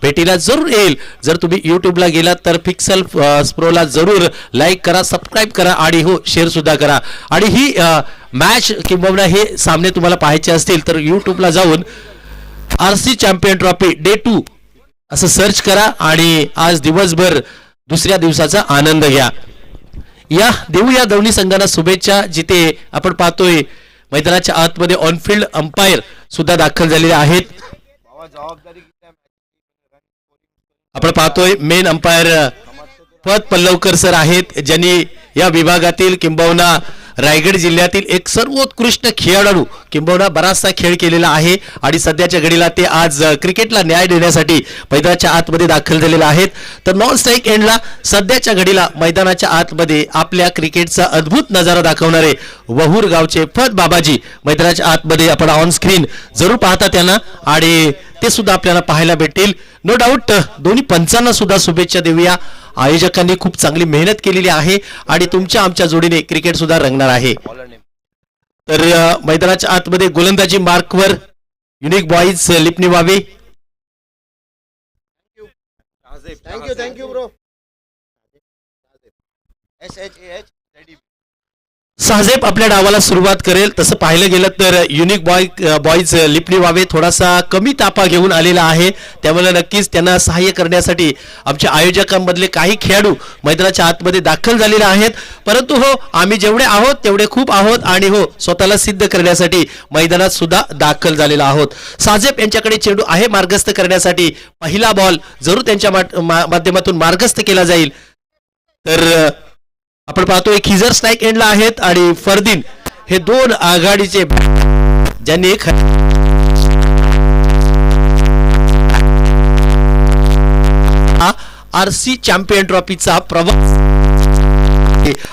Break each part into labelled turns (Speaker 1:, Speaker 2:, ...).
Speaker 1: भेटीला जरूर येईल। जर तुम्ही यूट्यूबला गेलात तर पिक्सल स्प्रोला जरूर लाईक करा, सबस्क्राईब करा आणि हो शेअर सुद्धा करा। आणि ही मॅच किंवा हे सामने तुम्हाला पाहायचे असतील तर यूट्यूबला जाऊन आरसी चॅम्पियन ट्रॉफी डे 2 असं सर्च करा आणि आज दिवसभर दुसऱ्या दिवसाचा आनंद घ्या। या देऊया दोन्ही संघांना शुभेच्छा। जिथे आपण पाहतोय मैदानाच्या आतमध्ये ऑनफिल्ड अंपायर सुद्धा दाखल झालेले आहेत। आपण पाहतोय मेन अंपायर पद पल्लवकर सर आहेत, ज्यांनी या विभागातील किंबहुना रायगड जिल्ह्यातील एक सर्वोत्कृष्ट खेळाडू किंबहुना बराचसा खेळ केलेला आहे आणि सध्याच्या घडीला ते आज क्रिकेटला न्याय देण्यासाठी मैदानाच्या आतमध्ये दाखल झालेले आहेत। तर नॉन स्ट्राईक एंडला सध्याच्या घडीला मैदानाच्या आतमध्ये आपल्या क्रिकेटचा अद्भुत नजारा दाखवणारे वहूर गावचे फद बाबाजी मैदानाच्या आतमध्ये आपण ऑन स्क्रीन जरूर पाहता त्यांना आणि ते सुद्धा आपल्याला पाहायला भेटेल। नो डाऊट दोन्ही पंचांना सुद्धा शुभेच्छा देऊया। आयोजकांनी खूप चांगली मेहनत केलेली आहे आणि तुमच्या आमच्या जोडीने क्रिकेट सुद्धा रंगणार आहे। तर मैदानाच्या आतमध्ये गोलंदाजी मार्कवर unique boys Lipni Vave.
Speaker 2: Thank you bro.
Speaker 1: साहेब आपल्या डावाला सुरुवात करेल। तसं पाहिलं गेलं तर युनिक बॉईज लिपणी वावे थोडासा कमी तापा घेऊन आलेला आहे, त्यामुळे नक्कीच त्यांना सहाय्य करण्यासाठी आमच्या आयोजकांमधले काही खेळाडू मैदानाच्या आतमध्ये दाखल झालेले आहेत। परंतु हो आम्ही जेवढे आहोत तेवढे खूप आहोत आणि हो स्वतःला सिद्ध करण्यासाठी मैदानात सुद्धा दाखल झालेला आहोत। साजेब यांच्याकडे चेंडू आहे मार्गस्थ करण्यासाठी, पहिला बॉल जरूर त्यांच्या माध्यमातून मार्गस्थ केला जाईल। तर आपण पाहतोय खिजर स्ट्राईक एंडला आहेत आणि फरदीन हे दोन आघाडीचे ज्यांनी आरसी चॅम्पियन ट्रॉफीचा प्रवास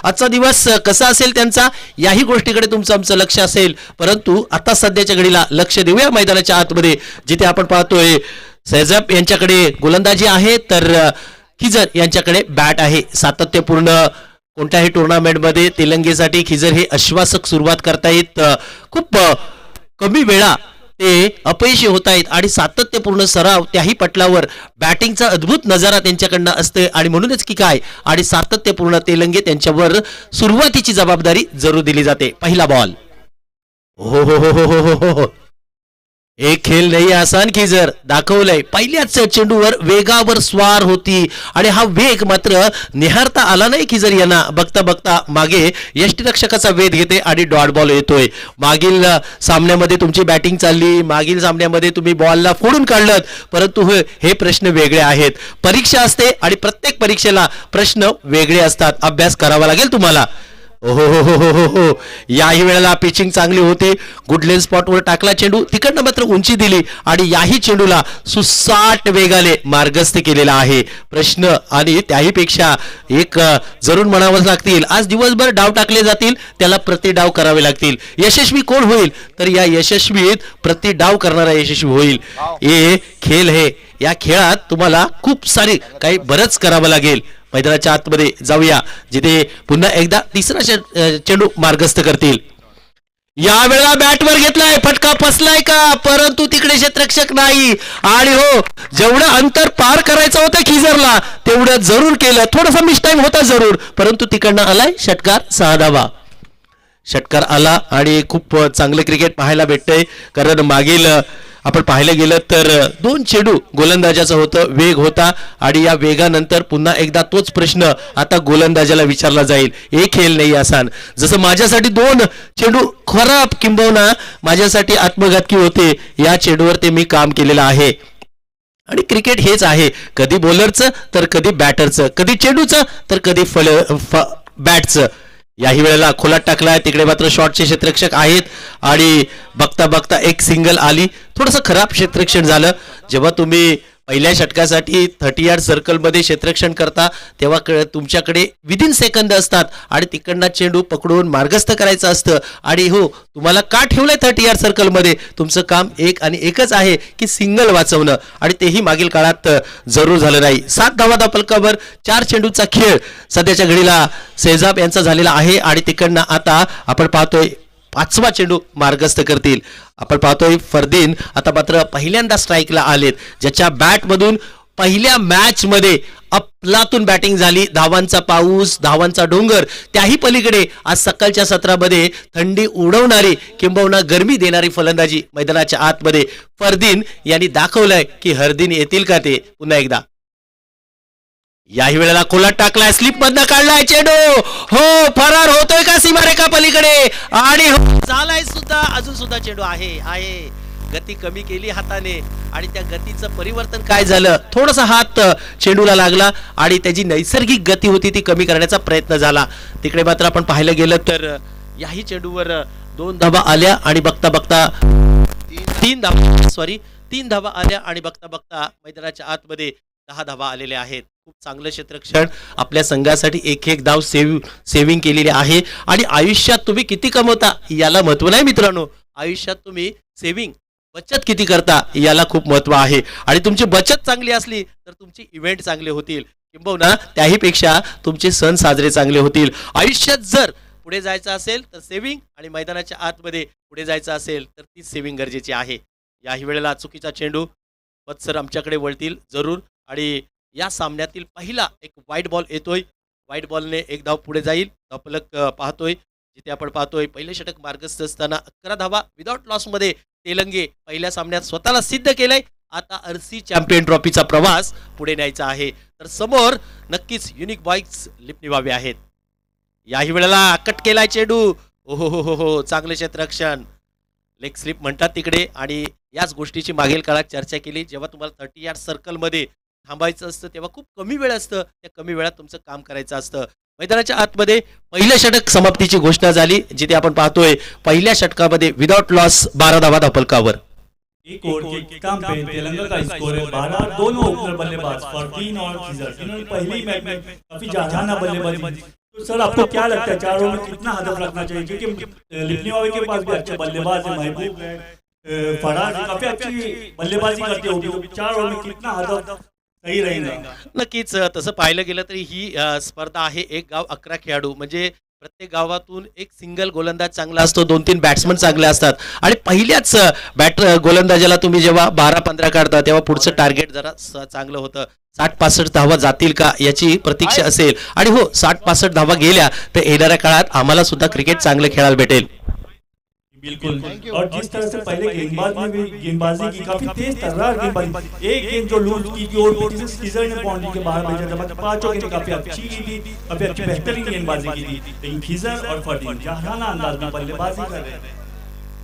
Speaker 1: आजचा दिवस कसा असेल त्यांचा याही गोष्टीकडे तुमचं आमचं लक्ष असेल। परंतु आता सध्याच्या घडीला लक्ष देऊया मैदानाच्या आतमध्ये, जिथे आपण पाहतोय सैजाब यांच्याकडे गोलंदाजी आहे तर खिजर यांच्याकडे बॅट आहे। सातत्यपूर्ण कोणत्याही टुर्नामेंटमध्ये तेलंगेसाठी खिजर हे आश्वासक सुरुवात करतायत, खूप कमी वेळा ते अपयशी होत आहेत आणि सातत्यपूर्ण सराव त्याही पटलावर बॅटिंगचा अद्भुत नजारा त्यांच्याकडनं असते आणि म्हणूनच की काय आणि सातत्यपूर्ण तेलंगे त्यांच्यावर सुरुवातीची जबाबदारी जरूर दिली जाते। पहिला बॉल हो हो हो हो हो हो हो एक खेळ नाही आसान खिजर दाखवलंय। पहिल्याच चेंडूवर वेगावर स्वार होती आणि हा वेग मात्र निहारता आला नाही खिजर यांना। बघता बघता मागे यष्टिरक्षकाचा वेध घेते आणि डॉट बॉल येतोय। मागील सामन्यामध्ये तुमची बॅटिंग चालली, मागील सामन्यामध्ये तुम्ही बॉलला फोडून काढलं, परंतु हे प्रश्न वेगळे आहेत। परीक्षा असते आणि प्रत्येक परीक्षेला प्रश्न वेगळे असतात, अभ्यास करावा लागेल तुम्हाला। हो हो हो हो हो याही वेळेला पिचिंग चांगली होती, गुडलेन स्पॉटवर टाकला चेंडू, तिकडनं मात्र उंची दिली आणि याही चेंडूला सुसाट वेगाने मार्गस्थ केलेला आहे। प्रश्न आणि त्याहीपेक्षा एक जरूर म्हणावंच लागतील, आज दिवसभर डाव टाकले जातील, त्याला प्रति डाव करावे लागतील। यशस्वी कोण होईल तर या यशस्वीत प्रति डाव करणारा यशस्वी होईल। हे खेळ हे या खेळात तुम्हाला खूप सारे काही बरंच करावं लागेल। मैदानाच्या आतमध्ये जाऊया जिथे पुन्हा एकदा तिसरा चेंडू मार्गस्थ करतील। यावेळेला बॅटवर घेतलाय, फटका फसलाय का, परंतु तिकडे क्षेत्ररक्षक नाही आणि हो जेवढं अंतर पार करायचं होतं खिजरला तेवढं जरूर केलं। थोडासा मिस टाइम होता जरूर, परंतु तिकडनं आलाय षटकार, 6 धावा षटकार आला आणि खूप चांगलं क्रिकेट पाहायला भेटतंय। कारण मागील आपण पाहिलं गेलं तर 2 चेंडू गोलंदाजाचा होतं, वेग होता आणि या वेगानंतर पुन्हा एकदा तोच प्रश्न आता गोलंदाजाला विचारला जाईल। एक खेळ नाही आसान, जसं माझ्यासाठी 2 चेंडू खराब किंबहुना माझ्यासाठी आत्मघातकी होते, या चेंडूवर ते मी काम केलेलं आहे। आणि क्रिकेट हेच आहे, कधी बॉलरचं तर कधी बॅटरचं, कधी चेंडूचं तर कधी बॅटचं। याही वेळेला खोलात टाकलाय, तिकडे मात्र शॉटचे क्षेत्ररक्षक आहेत आणि बघता बघता एक सिंगल आली। थोडंसं खराब क्षेत्ररक्षण झालं। जेव्हा तुम्ही पहिल्या षटकासाठी 30 यार्ड सर्कलमध्ये क्षेत्ररक्षण करता तेव्हा तुमच्याकडे विदिन सेकंद असतात आणि तिकडनं चेंडू पकडून मार्गस्थ करायचं असतं आणि हो तुम्हाला का ठेवलंय 30 यार्ड सर्कलमध्ये, तुमचं काम एक आणि एकच आहे की सिंगल वाचवणं आणि तेही मागील काळात जरूर झालं नाही। 7 धावा फलकावर 4 चेंडूचा खेळ सध्याच्या घडीला सैजाब यांचा झालेला आहे आणि तिकडनं आता आपण पाहतोय 5वा चेंडू मार्गस्थ करतील. आपण पाहतोय फरदीन आता मात्र पहिल्यांदा स्ट्राईकला आलेत, ज्याच्या बॅटमधून पहिल्या मॅच मध्ये अफलातून बॅटिंग झाली. धावांचा पाऊस, धावांचा डोंगर, त्याही पलीकडे आज सकाळच्या सत्रामध्ये थंडी उडवणारी किंबहुना गरमी देणारी फलंदाजी मैदानाच्या आतमध्ये फरदीन यांनी दाखवलंय की हरदीन येतील का ते पुन्हा एकदा. याही वेळेला कोलाट टाकलाय, स्लिप मधनं काढलाय चेंडू, हो फरार होतोय का सीमारेखा पलीकडे, आणि हो झालाय सुद्धा. अजून सुद्धा चेंडू आहे गती कमी केली हाताने आणि त्या गतीचं परिवर्तन काय झालं, थोडासा हात चेंडूला लागला आणि त्याची नैसर्गिक गती होती ती कमी करण्याचा प्रयत्न झाला. तिकडे मात्र आपण पाहायला गेलं तर याही चेंडूवर 2 धावा आल्या आणि बघता बघता 3 धावा आल्या आणि बघता बघता मैदानाच्या आतमध्ये 10 धावा आलेल्या आहेत. खूप चांगलं क्षेत्ररक्षण आपल्या संघासाठी एक धाव सेव्हिंग केलेली आहे. आणि आयुष्यात तुम्ही किती कमवता याला महत्व नाही मित्रांनो, आयुष्यात तुम्ही सेव्हिंग बचत किती करता याला खूप महत्व आहे. आणि तुमची बचत चांगली असली तर तुमचे इव्हेंट चांगले होतील, किंबहुना त्याही पेक्षा तुमचे सण साजरे चांगले होतील. आयुष्यात जर पुढे जायचं असेल तर सेव्हिंग, आणि मैदानाच्या आतमध्ये पुढे जायचं असेल तर ती सेव्हिंग गरजेची आहे. याही वेळेला चुकीचा चेंडू वत्सर आमच्याकडे वळतील जरूर, आणि या सामन्यातील पहिला एक वाईट बॉल येतोय. वाईट बॉलने 1 धाव पुढे जाईल. धावफलक पाहतोय, जिथे आपण पाहतोय पहिले षटक मार्गस्थ असताना 11 धावा विदाउट लॉस मध्ये तेलंगे पहिल्या सामन्यात स्वतःला सिद्ध केलंय. आता आरसी चॅम्पियन ट्रॉफीचा प्रवास पुढे न्यायचा आहे, तर समोर नक्कीच युनिक बॉईज लिपनिवावे आहेत. याही वेळेला कट केलाय चेंडू, हो चांगले क्षेत्ररक्षण, लेग स्लिप म्हणतात तिकडे. आणि याच गोष्टीची मागील काळात चर्चा केली, जेव्हा तुम्हाला 30 यार्ड सर्कलमध्ये थांबायचं असतं तेव्हा खूप कमी वेळ असतं, त्या कमी वेळात तुमचं काम करायचं असतं. मैदानाच्या आतमध्ये पहिलं षटक समाप्तीची घोषणा झाली, जिथे आपण पाहतोय पहिल्या षटकामध्ये विदाउट लॉस 12 धावा धावफलकावर.
Speaker 3: एक ओवर के इख्तिताम पे तेलंगाना का स्कोर है 12. दोनों ओपनर बल्लेबाज फरदीन और खिजर, इन्होंने पहली मैच में काफी जारहाना बल्लेबाजी. तो सर आपको क्या लगता है 4 ओवर में कितना हदफ रखना चाहिए, क्योंकि लिपनिवावे के पास भी अच्छे बल्लेबाज है, महबूब है, फराज है, काफी अच्छी बल्लेबाजी करते हो, 4 ओवर में कितना हदफ सही रहेगा.
Speaker 1: नक्कीच तसं पाहिलं गेलं तरी ही स्पर्धा आहे, एक गाव 11 खेळाडू, म्हणजे प्रत्येक गावातून एक सिंगल गोलंदाज चांगला असतो, 2-3 बॅट्समन चांगले असतात. आणि पहिल्याच गोलंदाजाला तुम्ही जेव्हा 12-15 काढता तेव्हा पुढचं टार्गेट जरा चांगलं होतं. 60-65 धावा जातील का याची प्रतीक्षा असेल, आणि हो 60-65 धावा गेल्या तर येणाऱ्या काळात आम्हाला सुद्धा क्रिकेट चांगलं खेळायला भेटेल.
Speaker 3: बिल्कुल. और जिस तरह से पहले गेंदबाज में भी गेंदबाजी की, काफी तेज तर्रार गेंदबाजी, एक गेंद जो लूज की थी और सीजर ने बाउंड्री के बाहर भेजा था, मतलब 5 गेंद काफी अच्छी की थी, काफी अच्छी बेहतरीन गेंदबाजी की थी. लेकिन खिजर और फरदीन जारहाना अंदाज में बल्लेबाजी कर रहे हैं.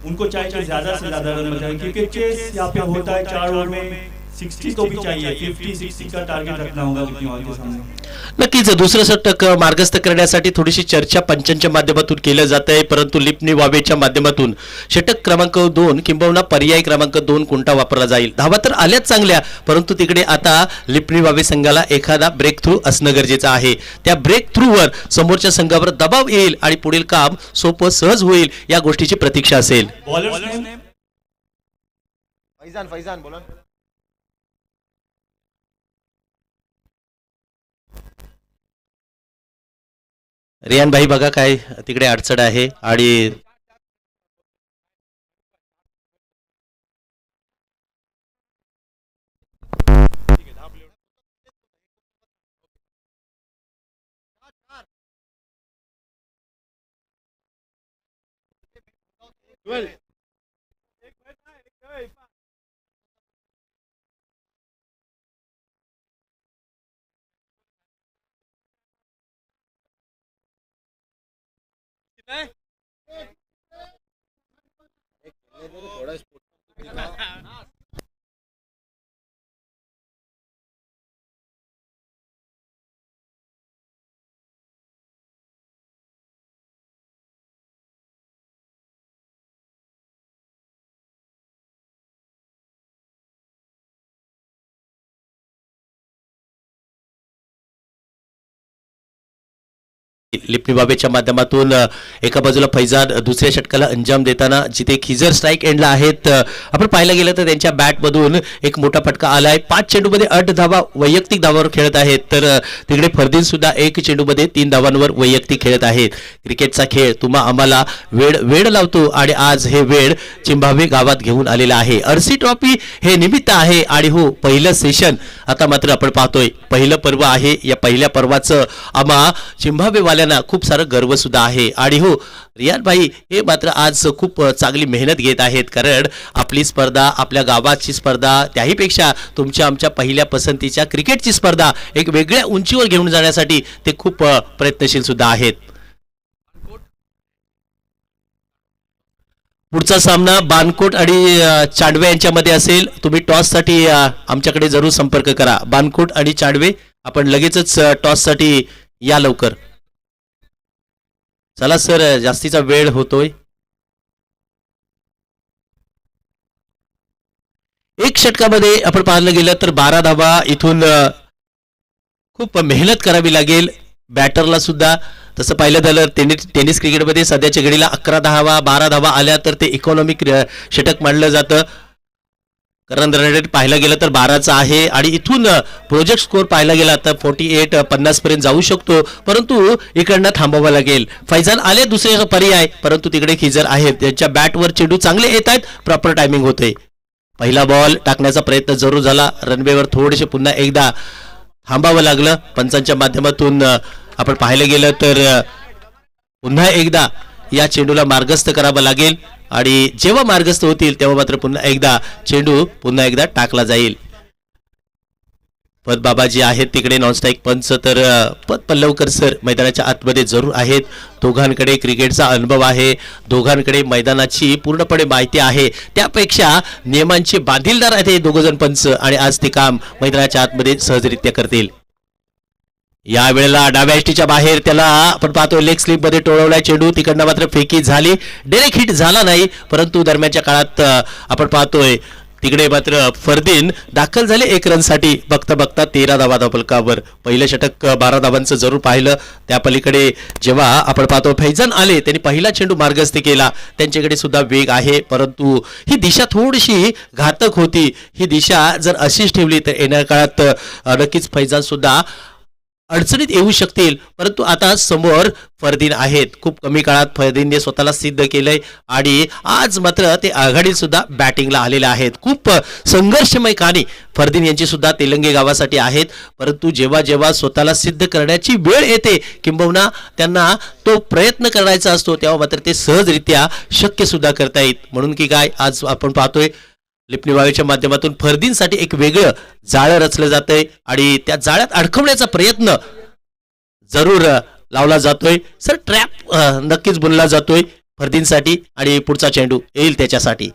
Speaker 3: उनको चाहिए कि ज्यादा से ज्यादा रन बचाएं, क्योंकि चेस यहाँ पे होता है 4 ओवर में 60 तो भी चाहिए, 50-60 का टारगेट रखना होगा लिपनिवावे के सामने.
Speaker 1: नक्कीच दुसरं षटक मार्गस्थ करण्यासाठी थोडीशी चर्चा पंचांच्या माध्यमातून केलं जात आहे, परंतु लिपनिवावेच्या माध्यमातून षटक क्रमांक 2 किंबहुना पर्याय क्रमांक 2 कोणता वापरला जाईल. धावा तर आल्याच चांगल्या, परंतु तिकडे आता लिपनिवावे संघाला एखादा ब्रेक थ्रू असणं गरजेचं आहे. त्या ब्रेक थ्रूवर समोरच्या संघावर दबाव येईल आणि पुढील काम सोपं सहज होईल या गोष्टीची प्रतीक्षा असेल.
Speaker 3: बॉलर्स ने
Speaker 2: फैजान बोला.
Speaker 1: रियान भाई बघा काय तिकडे अडचण आहे, आणि लिपणी बाबेच्या माध्यमातून एका बाजूला फैजान दुसऱ्या षटकाला अंजाम देताना जिथे खिजर स्ट्राईक एंडला आहेत. आपण पाहायला गेलं तर त्यांच्या बॅटमधून एक मोठा फटका आलाय. 5 चेंडूमध्ये 8 धावा वैयक्तिक धावांवर खेळत आहेत, तर तिकडे फरदीन सुद्धा 1 चेंडूमध्ये 3 धावांवर वैयक्तिक खेळत आहेत. क्रिकेटचा खेळ तुम्हा आम्हाला वेळ लावतो आणि आज हे वेळ चिंबावे गावात घेऊन आलेला आहे. अर्सी ट्रॉफी हे निमित्त आहे आणि हो पहिलं सेशन आता मात्र आपण पाहतोय. पहिलं पर्व आहे. या पहिल्या पर्वाचं आम्हा चिंबावे खूप सारं गर्व सुद्धा आहे. आणि हो रियान भाई हे मात्र आज खूप चांगली मेहनत घेत आहेत, कारण आपली स्पर्धा आपल्या गावाची स्पर्धा त्याहीपेक्षा तुमच्या आमच्या पहिल्या पसंतीच्या क्रिकेटची स्पर्धा एक वेगळ्या उंचीवर घेऊन जाण्यासाठी ते खूप प्रयत्नशील सुद्धा आहेत. पुढचा सामना बानकोट आणि चांडवे यांच्यामध्ये असेल. तुम्ही टॉस साठी आमच्याकडे जरूर संपर्क करा. बानकोट आणि चांडवे आपण लगेचच टॉस साठी या लवकर. चला सर, जास्तीचा वेळ होतोय. एक षटकामध्ये आपण पाहिलं गेलं तर 12 धावा. इथून खूप मेहनत करावी लागेल बॅटरला सुद्धा. तसं पाहिलं झालं टेनिस क्रिकेटमध्ये सध्याच्या घडीला 11 धावा 12 धावा आल्या तर ते इकॉनॉमिक षटक मानलं जातं. कारण रन रेट पाहायला गेलं तर 12चा आहे आणि इथून प्रोजेक्ट स्कोअर पाहायला गेला तर 48-50 पर्यंत जाऊ शकतो, परंतु इकडनं थांबावं लागेल. फैजान आले दुसरे पर्याय, परंतु तिकडे खिजर आहेत. त्यांच्या बॅटवर चेंडू चांगले येत आहेत, प्रॉपर टायमिंग होते. पहिला बॉल टाकण्याचा प्रयत्न जरूर झाला. रनवेवर थोडेसे पुन्हा एकदा थांबावं लागलं. पंचांच्या माध्यमातून आपण पाहायला गेलं तर पुन्हा एकदा या चेंडूला मार्गस्थ करावं लागेल आणि जेव्हा मार्गस्थ होतील तेव्हा मात्र पुन्हा एकदा चेंडू पुन्हा एकदा टाकला जाईल. पद बाबाजी आहेत तिकडे नॉन स्ट्राईक पंच, तर पद पल्लवकर सर मैदानाच्या आतमध्ये जरूर आहेत. दोघांकडे क्रिकेटचा अनुभव आहे, दोघांकडे मैदानाची पूर्णपणे माहिती आहे, त्यापेक्षा नियमांचे बांधीलदार आहेत हे दोघजण पंच आणि आज ते काम मैदानाच्या आतमध्ये सहजरित्या करतील. या वेळेला डाव्या एसटीच्या बाहेर त्याला आपण पाहतो लेग स्लिप मध्ये टोळवलाय चेंडू. तिकडनं मात्र फेकी झाली, डायरेक्ट हिट झाला नाही, परंतु दरम्यानच्या काळात आपण पाहतोय तिकडे मात्र फरदीन दाखल झाले 1 रनसाठी. बघता बघता 13 धावा धावफलकावर. पहिलं षटक 12 धावांचं जरूर पाहिलं. त्या पलीकडे जेव्हा आपण पाहतो फैजान आले त्यांनी पहिला चेंडू मार्गस्थ केला. त्यांच्याकडे सुद्धा वेग आहे, परंतु ही दिशा थोडीशी घातक होती. ही दिशा जर अशीच ठेवली तर येणाऱ्या काळात नक्कीच फैजान सुद्धा अडचणीत येऊ शकतील. परंतु आता समोर फरदीन आहेत. खूप कमी काळात फरदीनने स्वतःला सिद्ध केलंय आणि आज मात्र ते आघाडीत सुद्धा बॅटिंगला आलेले आहेत. खूप संघर्षमय कहाणी फरदीन यांची सुद्धा तेलंगे गावासाठी आहेत, परंतु जेव्हा जेव्हा स्वतःला सिद्ध करण्याची वेळ येते किंबहुना त्यांना तो प्रयत्न करायचा असतो तेव्हा मात्र ते सहजरित्या शक्य सुद्धा करता येत. म्हणून की काय आज आपण पाहतोय लिपणी बावेच्या माध्यमातून फरदीनसाठी एक वेगळं जाळं रचलं जातंय आणि त्या जाळ्यात अडकवण्याचा प्रयत्न जरूर लावला जातोय. सर ट्रॅप नक्कीच बुनला जातोय फरदीनसाठी आणि पुढचा चेंडू येईल त्याच्यासाठी.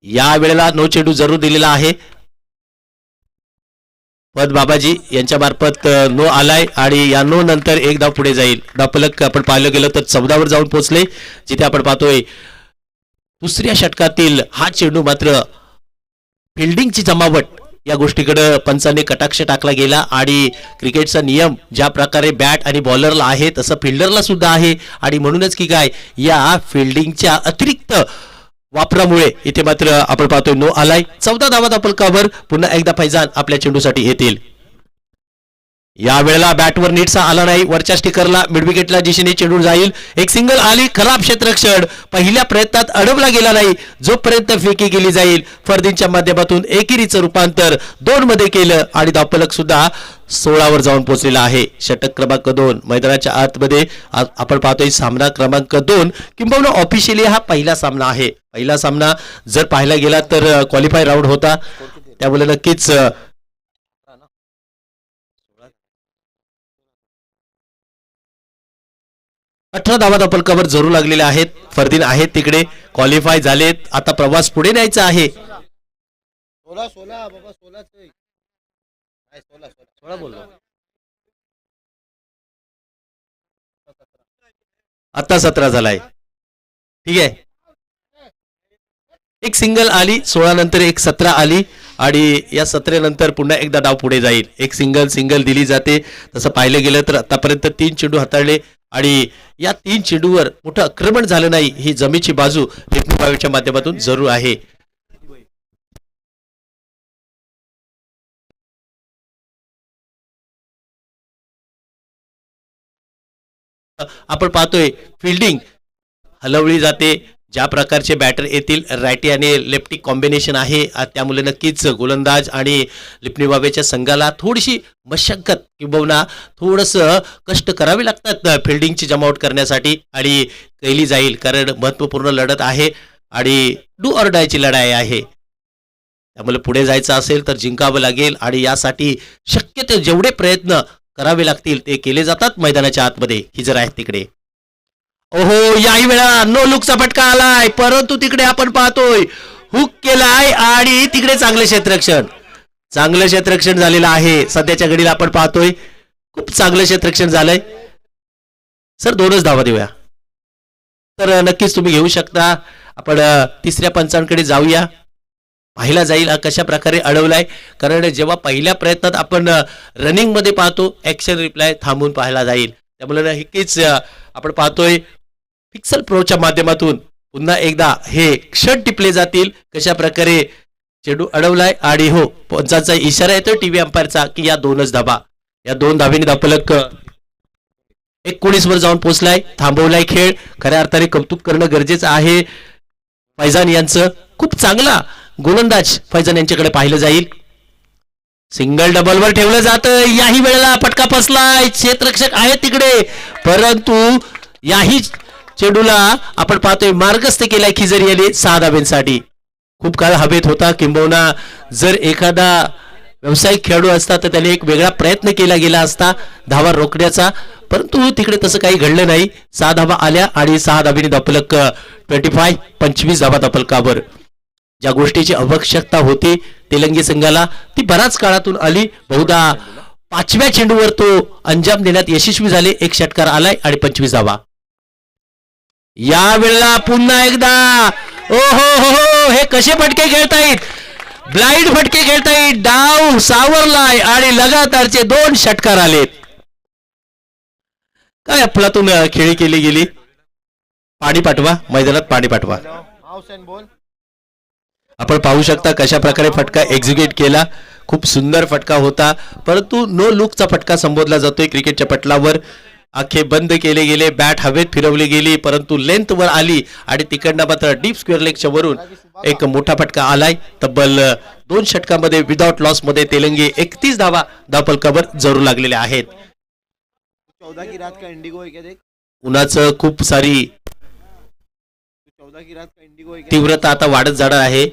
Speaker 1: या वेळेला नो चेंडू जरूर दिलेला आहे. पद बाबाजी यांच्या मार्फत नो आलाय आणि या नो नंतर एक धाव पुढे जाईल. धावफलक आपण पाहिलं गेलं तर 14 वर जाऊन पोहोचले, जिथे आपण पाहतोय दुसऱ्या षटकातील हा चेंडू मात्र फिल्डिंगची जमावट या गोष्टीकडे पंचाने कटाक्ष टाकला गेला आणि क्रिकेटचा नियम ज्या प्रकारे बॅट आणि बॉलरला आहे तसं फिल्डरला सुद्धा आहे आणि म्हणूनच की काय या फिल्डिंगच्या अतिरिक्त वापरामुळे इथे मात्र आपण पाहतोय नो आलाय. 14 धावा धावफलकावर पुन्हा एकदा फैजान आपल्या चेंडूसाठी येतील. या वेळेला बॅटवर नीटसा आला नाही. वरच्या स्टिकरला मिडविकेटला दिशेने चेंडू जाईल. एक सिंगल आली. खराब क्षेत्ररक्षण पहिल्या प्रयत्नात अडवला गेला नाही. जोपर्यंत फेकी केली जाईल फरदीनच्या माध्यमातून एकेरीचं रूपांतर 2 मध्ये केलं आणि धावफलक सुद्धा 16 वर जाऊन पोहोचलेला आहे. षटक क्रमांक 2 मैदानाच्या आतमध्ये आपण पाहतोय सामना क्रमांक 2 किंबहुना ऑफिशियली हा पहिला सामना आहे. पहिला सामना जर पाहायला गेला तर क्वालिफाय राऊंड होता, त्यामुळे नक्कीच 18 धावा धावफलकावर जरूर लागलेले आहेत. फरदीन आहेत तिकडे, क्वालिफाय झालेत. आता प्रवास पुढे न्यायचा आहे.
Speaker 2: 16 बाबा 16 बोललो.
Speaker 1: आता 17 झालाय. ठीक आहे, एक सिंगल आली 16 नंतर एक 17 आली आणि या 17 नंतर पुन्हा एकदा डाव पुढे जाईल. एक सिंगल दिली जाते. तसं पाहिलं गेलं तर आतापर्यंत 3 चेंडू हाताळले आणि या 3 चेंडूवर मोठं आक्रमण झालं नाही ही जमेची बाजू लिपणी वावेच्या माध्यमातून जरूर आहे. आपण पाहतोय फिल्डिंग हलवली जाते. ज्या प्रकारचे बॅटर येतील रायटी आणि लेफ्टी कॉम्बिनेशन आहे त्यामुळे नक्कीच गोलंदाज आणि लिपणी वावेच्या संघाला थोडीशी मशक्कत किंवा थोडंसं कष्ट करावे लागतात फिल्डिंगची जमावट करण्यासाठी आणि केली जाईल कारण महत्त्वपूर्ण लढत आहे आणि डू ऑर डायची लढाई आहे. त्यामुळे पुढे जायचं असेल तर जिंकावं लागेल आणि यासाठी शक्य ते जेवढे प्रयत्न करावे लागतील ते केले जातात मैदानाच्या आतमध्ये. ही जर आहेत तिकडे ओहो याही वेळा नो लुकचा फटका आलाय परंतु तिकडे आपण पाहतोय हुक केलाय आणि तिकडे चांगलं क्षेत्ररक्षण झालेलं आहे. सध्याच्या घडीला आपण पाहतोय खूप चांगलं क्षेत्ररक्षण झालंय. सर 2च धावा देऊया तर नक्कीच तुम्ही घेऊ शकता. आपण तिसऱ्या पंचांकडे जाऊया. पाहिला जाईल कशा प्रकारे अडवलाय कारण जेव्हा पहिल्या प्रयत्नात आपण रनिंग मध्ये पाहतो ऍक्शन रिप्लाय थांबून पाहायला जाईल. त्यामुळे नक्कीच आपण पाहतोय पिक्सल प्रोच्या माध्यमातून पुन्हा एकदा हे क्षण टिपले जातील कशा प्रकारे चेंडू अडवलाय आणि हो पंचांचा इशारा येतोय टीव्ही अंपायरचा की या 2च धाबा या 2 धावेने धापलक 19 वर जाऊन पोहोचलाय. थांबवलाय खेळ. खऱ्या अर्थाने कौतुक करणं गरजेचं आहे फैजान यांचं. खूप चांगला गोलंदाज फैजान यांच्याकडे पाहिलं जाईल. सिंगल डबलवर ठेवलं जातं. याही वेळेला फटका फसलाय. क्षेत्ररक्षक आहे तिकडे परंतु याही चेंडूला आपण पाहतोय मार्गस्थ केलाय खिजरी यांनी 6 धाब्यांसाठी. खूप काळ हवेत होता किंबहुना जर एखादा व्यावसायिक खेळाडू असता तर त्याने एक वेगळा प्रयत्न केला गेला असता धावा रोखण्याचा परंतु तिकडे तसं काही घडलं नाही. 6 धावा आल्या आणि 6 धाबीने धापलक 25 धावा धापलकावर. ज्या गोष्टीची आवश्यकता होती तेलंगी संघाला ती बराच काळातून आली. बहुधा 5व्या चेंडूवर तो अंजाम देण्यात यशस्वी झाले. 1 षटकार आलाय आणि 25 धावा. या वेळेला पुन्हा एकदा ओ हो हे कसे फटके खेळतायत ब्लाइंड फटके खेळतायत. डाव सावरलाय आणि लगातारचे 2 षटकार आलेत. काय आपलातून खेळी केली गेली. पाणी पाठवा मैदानात पाणी पाठवा. आपण पाहू शकता कशा प्रकारे फटका एक्झिक्यूट केला. खूप सुंदर फटका होता परंतु नो लुकचा फटका संबोधला जातोय क्रिकेटच्या पटलावर. आखे बंद केले गेले बॅट हवेत फिरवली गेली परंतु लेंथ वर आली आणि तिकडनं मात्र डीप स्क्वेअर लेगच्या वरून एक मोठा फटका आलाय. तब्बल 2 षटकामध्ये विदाउट लॉस मध्ये तेलंगी 31 धावा धावफलकावर जरूर लागलेल्या आहेत.
Speaker 2: 14 की रात का इंडिगो है क्या देख.
Speaker 1: उन्हाचं खूप सारी
Speaker 2: 14 की रात का इंडिगो है क्या.
Speaker 1: तीव्रता आता वाढत जाणार आहे.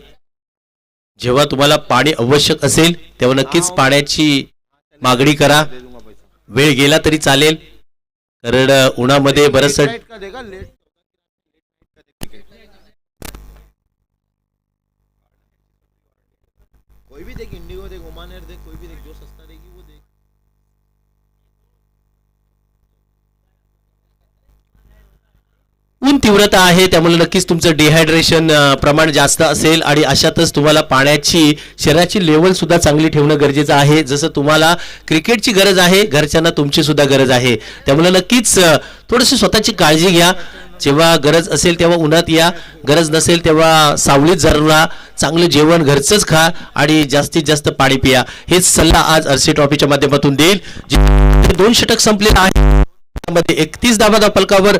Speaker 1: जेव्हा तुम्हाला पाणी आवश्यक असेल तेव्हा नक्कीच पाण्याची मागणी करा. वेळ गेला तरी चालेल कारण उन्हामध्ये बरंच
Speaker 2: का देगा लेट कोई भी देख इंडिगो देख ओमान एयर देख कोई भी देख जो सस्ता रहेगी वो देख.
Speaker 1: ऊन तीव्रता आहे त्यामुळे नक्कीच तुमचं डिहायड्रेशन प्रमाण जास्त असेल आणि अशातच तुम्हाला पाण्याची शरीराची लेवल सुद्धा चांगली ठेवणं गरजेचं आहे. जसं तुम्हाला क्रिकेटची गरज आहे घरच्यांना तुमची सुद्धा गरज आहे. त्यामुळे नक्कीच थोडीशी स्वतःची काळजी घ्या. जेव्हा गरज असेल तेव्हा उन्हात या. गरज नसेल तेव्हा सावलीत जरा चांगलं जेवण घरचंच खा आणि जास्तीत जास्त पाणी पिया. हेच सल्ला आज आरसी ट्रॉफीच्या माध्यमातून देईल. 2 षटक संपले आहे 31 धावा धावफलकावर.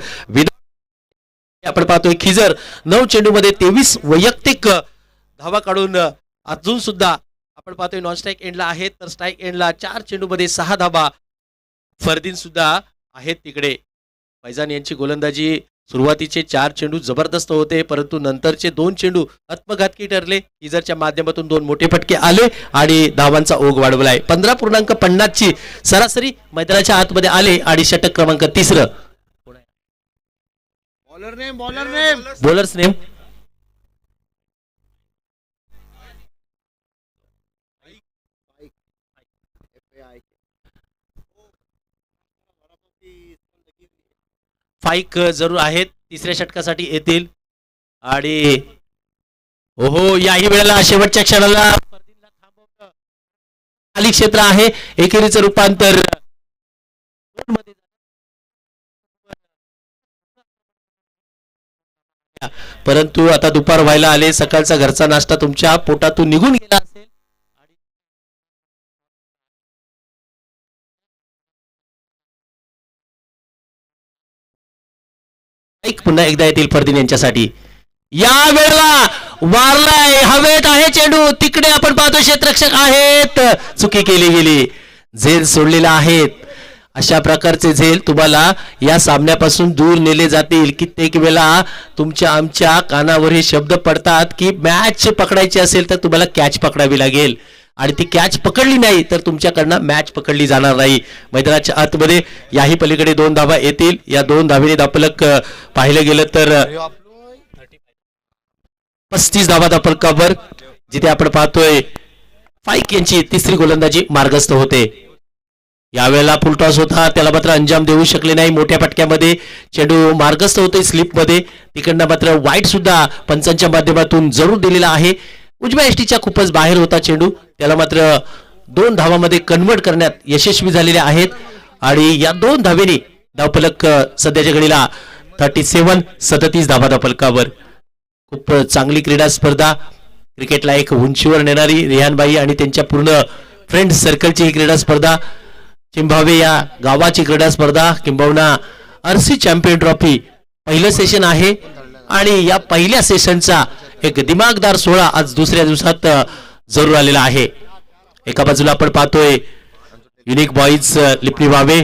Speaker 1: आपण पाहतोय खिजर 9 चेंडूमध्ये 23 वैयक्तिक धावा काढून अजून सुद्धा आपण पाहतोय नॉन स्ट्राईक एंडला आहेत तर स्ट्राईक एंडला 4 चेंडूमध्ये 6 धावा फरदीन सुद्धा आहेत तिकडे. फैजान यांची गोलंदाजी सुरुवातीचे 4 चेंडू जबरदस्त होते परंतु नंतरचे 2 चेंडू आत्मघातकी ठरले. खिजरच्या माध्यमातून 2 मोठे फटके आले आणि धावांचा ओघ वाढवलाय. 15.50 ची सरासरी मैदानाच्या आतमध्ये आले आणि षटक क्रमांक 3. बॉलर्स नेम फाईक जरूर आहेत. 3ऱ्या षटकासाठी येतील आणि ओहो याही वेळेला शेवटच्या क्षणाला खाली क्षेत्र आहे. एकेरीचं रूपांतर परंतु आता दुपार व्हायला आले, सकाळचा घरचा नाश्ता तुमच्या पोटातून निघून गेला असेल. एक पुन्हा एकदा येतील फरदीन यांच्यासाठी. या वेळेला वारलाय, हवेत आहे चेंडू, तिकडे आपण पाहतो क्षेत्ररक्षक आहेत, चुकी केली गेली, झेल सोडलेला आहेत. अशा प्रकारचे झेल तुम्हाला या सामन्यापासून दूर नेले जातील. कित्येक वेळा तुमच्या आमच्या कानावर हे शब्द पडतात की मॅच पकडायची असेल तर तुम्हाला कॅच पकडावी लागेल, आणि ती कॅच पकडली नाही तर तुमच्याकडनं मॅच पकडली जाणार नाही. मैदानाच्या आतमध्ये याही पलीकडे 2 धावा येतील. या 2 धावेने दापलक पाहिलं गेलं तर 35 धावा दापलकावर, जिथे आपण पाहतोय फाईक यांची तिसरी गोलंदाजी मार्गस्थ होते. यावेळेला फुलटॉस होता, त्याला मात्र अंजाम देऊ शकले नाही. मोठ्या पटक्यामध्ये चेंडू मार्गस्थ होतोय स्लिपमध्ये, तिकडनं मात्र वाईट सुद्धा पंचांच्या माध्यमातून जरूर दिलेला आहे. उजव्या एसटीच्या खूपच बाहेर होता चेंडू, त्याला मात्र 2 धावामध्ये कन्वर्ट करण्यात यशस्वी झालेले आहेत. आणि या 2 धावेने धावफलक सध्याच्या घडीला 37 धावा धावफलकावर. खूप चांगली क्रीडा स्पर्धा, क्रिकेटला एक उंचीवर नेणारी रेहानबाई आणि त्यांच्या पूर्ण फ्रेंड सर्कलची ही क्रीडा स्पर्धा, चिंभावे या गावाची क्रीडा स्पर्धा, किंबहुना आरसी चॅम्पियन ट्रॉफी पहिलं सेशन आहे. आणि या पहिल्या सेशनचा एक दिमागदार सोहळा आज दुसऱ्या दिवसात जरूर आलेला आहे. एका बाजूला आपण पाहतोय unique boys Lipni Huawei,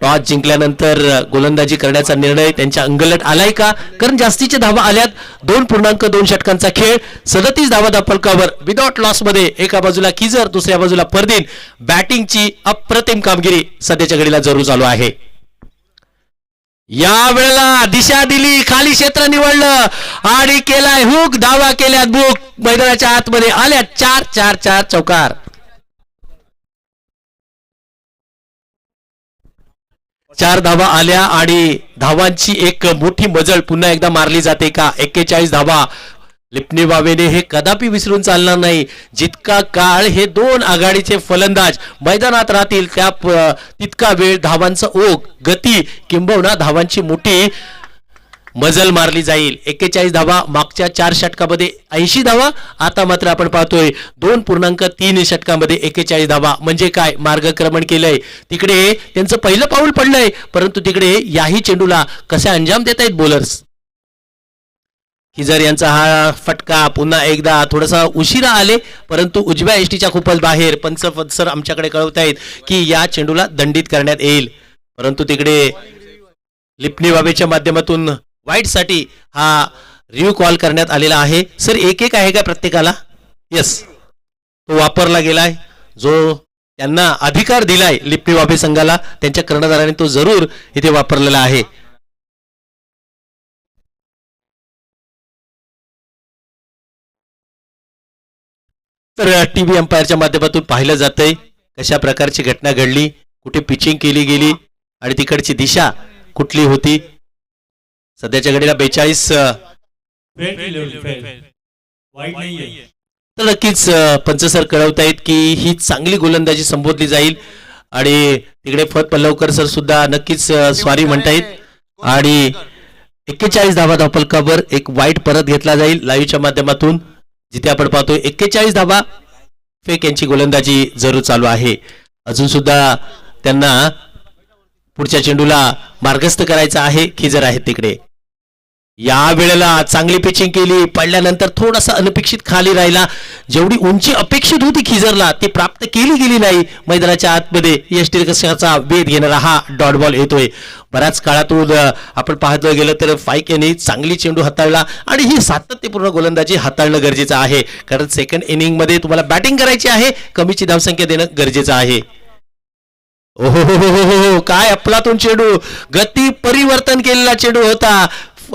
Speaker 1: toss जिंकल्यानंतर गोलंदाजी करण्याचा निर्णय त्यांच्या अंगलट आलाय का, कारण जास्तीच्या धावा आल्यात. 2.2 षटकांचा खेळ, 37 धावा दापलकावर विदाउट लॉस मध्ये. एका बाजूला किजर, दुसऱ्या बाजूला फरदीन. बॅटिंगची अप्रतिम कामगिरी सध्याच्या घडीला जरूर चालू आहे. या वेळेला दिशा दिली, खाली क्षेत्र निवडलं आणि केलाय हुक, धावा केल्यात बुक. मैदानाच्या आतमध्ये आल्या 4 चौकार. 4 धावा आल्या आणि धावांची एक मोठी मजल पुन्हा एकदा मारली जाते का. 41 धावा लिपणी वावेने हे कदापि विसरून चालणार नाही. जितका काळ हे 2 आघाडीचे फलंदाज मैदानात राहतील तितका वेळ धावांचा ओघ, गती किंबहुना धावांची मोठी मजल मारली जाईल. 41 धावा, मागच्या 4 षटकामध्ये 80 धावा, आता मात्र आपण पाहतोय 2.3 षटकामध्ये 41 धावा. म्हणजे काय, मार्गक्रमण केलंय. तिकडे त्यांचं पहिलं पाऊल पडलंय, परंतु तिकडे याही चेंडूला कसे अंजाम देत आहेत बॉलर्स. किजर यांचा हा फटका पुन्हा एकदा थोडासा उशिरा आले, परंतु उजव्या एसटीच्या खूपच बाहेर. पंच सर आमच्याकडे कळवत आहेत की या चेंडूला दंडित करण्यात येईल, परंतु तिकडे लिपणी वावेच्या माध्यमातून वाईट साठी हा रिव्ह्यू कॉल करण्यात आलेला आहे. सर 1-1 आहे का प्रत्येकाला? यस, तो वापरला गेलाय. जो त्यांना अधिकार दिलाय लिपणी वावे संघाला, त्यांच्या कर्णधाराने तो जरूर इथे वापरलेला आहे. तर टीव्ही अंपायरच्या माध्यमातून पाहिलं जातंय कशा प्रकारची घटना घडली, कुठे पिचिंग केली गेली आणि तिकडची दिशा कुठली होती. सध्याच्या घडीला 42 तर नक्कीच पंच सर कळवत आहेत की ही चांगली गोलंदाजी संबोधली जाईल. आणि तिकडे फत पल्लवकर सर सुद्धा नक्कीच स्वारी म्हणतायत. आणि 41 धावा धावफलकावर एक वाईट परत घेतला जाईल लाईव्हच्या माध्यमातून, जिथे आपण पाहतोय 41 धावा. फेक यांची गोलंदाजी जरूर चालू आहे. अजून सुद्धा त्यांना पुढच्या चेंडूला मार्गस्थ करायचा आहे. खिजर आहेत तिकडे. या वेळेला चांगली पिचिंग केली, पडल्यानंतर थोडासा अनपेक्षित खाली राहिला. जेवढी उंची अपेक्षित होती खिजरला ती प्राप्त केली गेली नाही. मैदानाच्या आतमध्ये यष्टिरक्षकाचा वेध घेणारा हा डॉट बॉल येतोय. बऱ्याच काळातून आपण पाहतो गेलं तर फाईक यांनी चांगली चेंडू हाताळला आणि ही सातत्यपूर्ण गोलंदाजी हाताळणं गरजेचं आहे, कारण सेकंड इनिंग मध्ये तुम्हाला बॅटिंग करायची आहे, कमीची धावसंख्या देणं गरजेचं आहे. ओहो, काय अफलातून चेंडू, गती परिवर्तन केलेला चेंडू होता.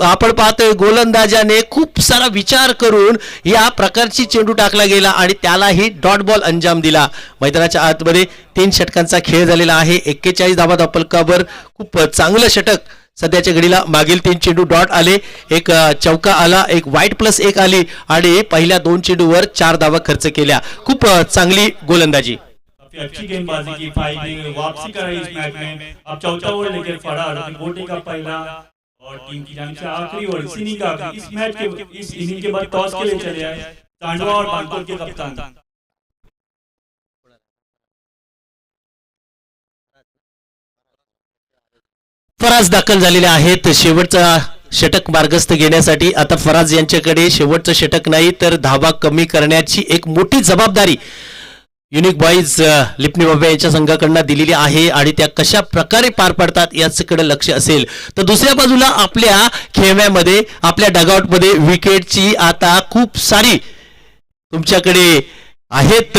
Speaker 1: आपण पाहतोय गोलंदाजाने खूप सारा विचार करून या प्रकारची चेंडू टाकला गेला आणि त्यालाही डॉट बॉल अंजाम दिला. मैदानाच्या आतमध्ये 3 षटकांचा खेळ झालेला आहे. 41 धावा धावफलकावर खूप चांगलं षटक सध्याच्या घडीला. मागील 3 चेंडू डॉट आले, एक चौका आला, एक वाईट प्लस 1 आली आणि पहिल्या 2 चेंडूवर 4 धावा खर्च केल्या. खूप चांगली गोलंदाजी.
Speaker 3: अच्छी गेंदबाजी की, फाइटिंग वापसी कराई इस मैच में. अब चौथा ओवर लेकर फरार, गोटी का पहला और टीम की जानिब से आखिरी ओवर इस इनिंग का, इस मैच के, इस इनिंग के बाद टॉस के लिए चले आए तांडवा और बानकोट के कप्तान।
Speaker 1: फराज दाखल झालेले आहेत शेवटचा षटक मार्गस्थ घेण्यासाठी. आता फराज यांच्याकडे शेवटचं षटक नाही तर धावा कमी करण्याची एक मोठी जबाबदारी युनिक बॉईज लिपणी बाबा यांच्या संघाकडनं दिलेली आहे आणि त्या कशा प्रकारे पार पडतात याचकडे लक्ष असेल. तर दुसऱ्या बाजूला आपल्या खेळण्यामध्ये, आपल्या डगआउटमध्ये विकेटची आता खूप सारी तुमच्याकडे आहेत,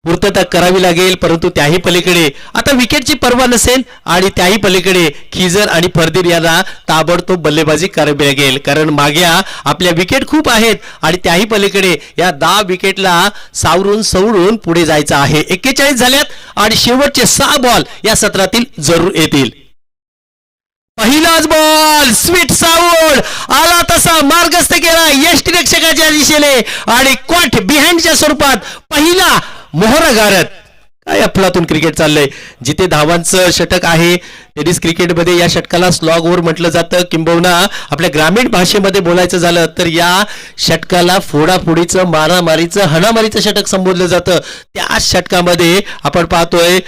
Speaker 1: पूर्तता करावी लागेल. परंतु त्याही पलीकडे आता विकेटची पर्वा नसेल आणि त्याही पलीकडे खिजर आणि फरदीन यांना ताबडतोब बल्लेबाजी करावी लागेल, कारण मागे आपल्या विकेट खूप आहेत आणि त्याही पलीकडे या 10 विकेटला सावरून सवरून पुढे जायचं आहे. 41 झाल्यात आणि शेवटचे 6 बॉल या सत्रातील जरूर येतील. पहिलाच बॉल स्वीट साऊंड आला तसा मार्गस्थ केला यष्टिरक्षकाच्या दिशेने आणि कॉट बिहाइंडच्या स्वरूपात पहिला मोहरा गारत. काय अफलातून क्रिकेट चाललंय. जिथे धावांचं षटक आहे टेनिस क्रिकेटमध्ये या षटकाला स्लॉग ओव्हर म्हटलं जातं, किंबहुना आपल्या ग्रामीण भाषेमध्ये बोलायचं झालं तर या षटकाला फोडाफोडीचं, मारामारीचं, हणामारीचं षटक संबोधलं जातं. त्या षटकामध्ये आपण पाहतोय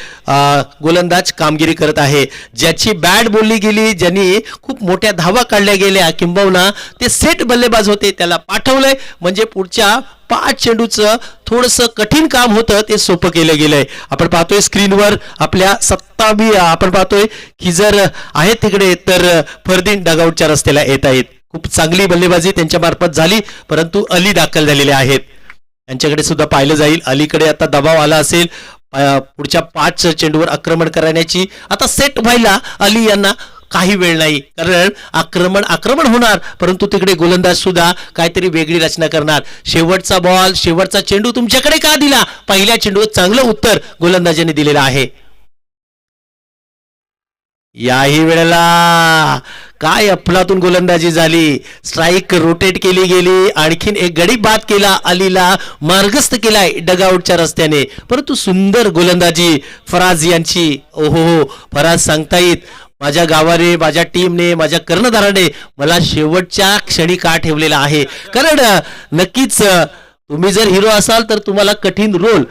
Speaker 1: गोलंदाज कामगिरी करत आहे. ज्याची बॅट बोलली गेली, ज्यांनी खूप मोठ्या धावा काढल्या गेल्या, किंबहुना ते सेट बल्लेबाज होते, त्याला पाठवलंय म्हणजे पुढच्या 5 चेंडूचं थोडंसं कठीण काम होतं ते सोपं केलं गेलंय. आपण पाहतोय स्क्रीनवर आपल्या 27 आपण पाहतोय खिजर आहेत तिकडे, तर फरदीन डगआउटच्या रस्त्याला येत आहेत. खूप चांगली बल्लेबाजी त्यांच्या मार्फत झाली, परंतु अली दाखल झालेले आहेत. यांच्याकडे सुद्धा पाहिलं जाईल. अलीकडे आता दबाव आला असेल पुढच्या 5 चेंडूवर आक्रमण करण्याची. आता सेट व्हायला अली यांना काही वेळ नाही, कारण आक्रमण होणार, परंतु तिकडे गोलंदाज सुद्धा काहीतरी वेगळी रचना करणार. शेवटचा बॉल, शेवटचा चेंडू तुमच्याकडे का दिला? पहिल्या चेंडूवर चांगलं उत्तर गोलंदाजाने दिलेलं आहे. याही वेळेला काय अफलातून गोलंदाजी झाली. स्ट्राईक रोटेट केली गेली, आणखीन एक गडी बाद केला, अलीला मार्गस्थ केलाय डगआउटच्या रस्त्याने. परंतु सुंदर गोलंदाजी फराज यांची. ओहो, फराज सांगतायत माझ्या गावाने, माझ्या टीमने, माझ्या कर्णधाराने मला शेवटच्या क्षणी का ठेवलेला आहे. कारण नक्कीच तुम्ही जर हिरो असाल तर तुम्हाला कठीण रोल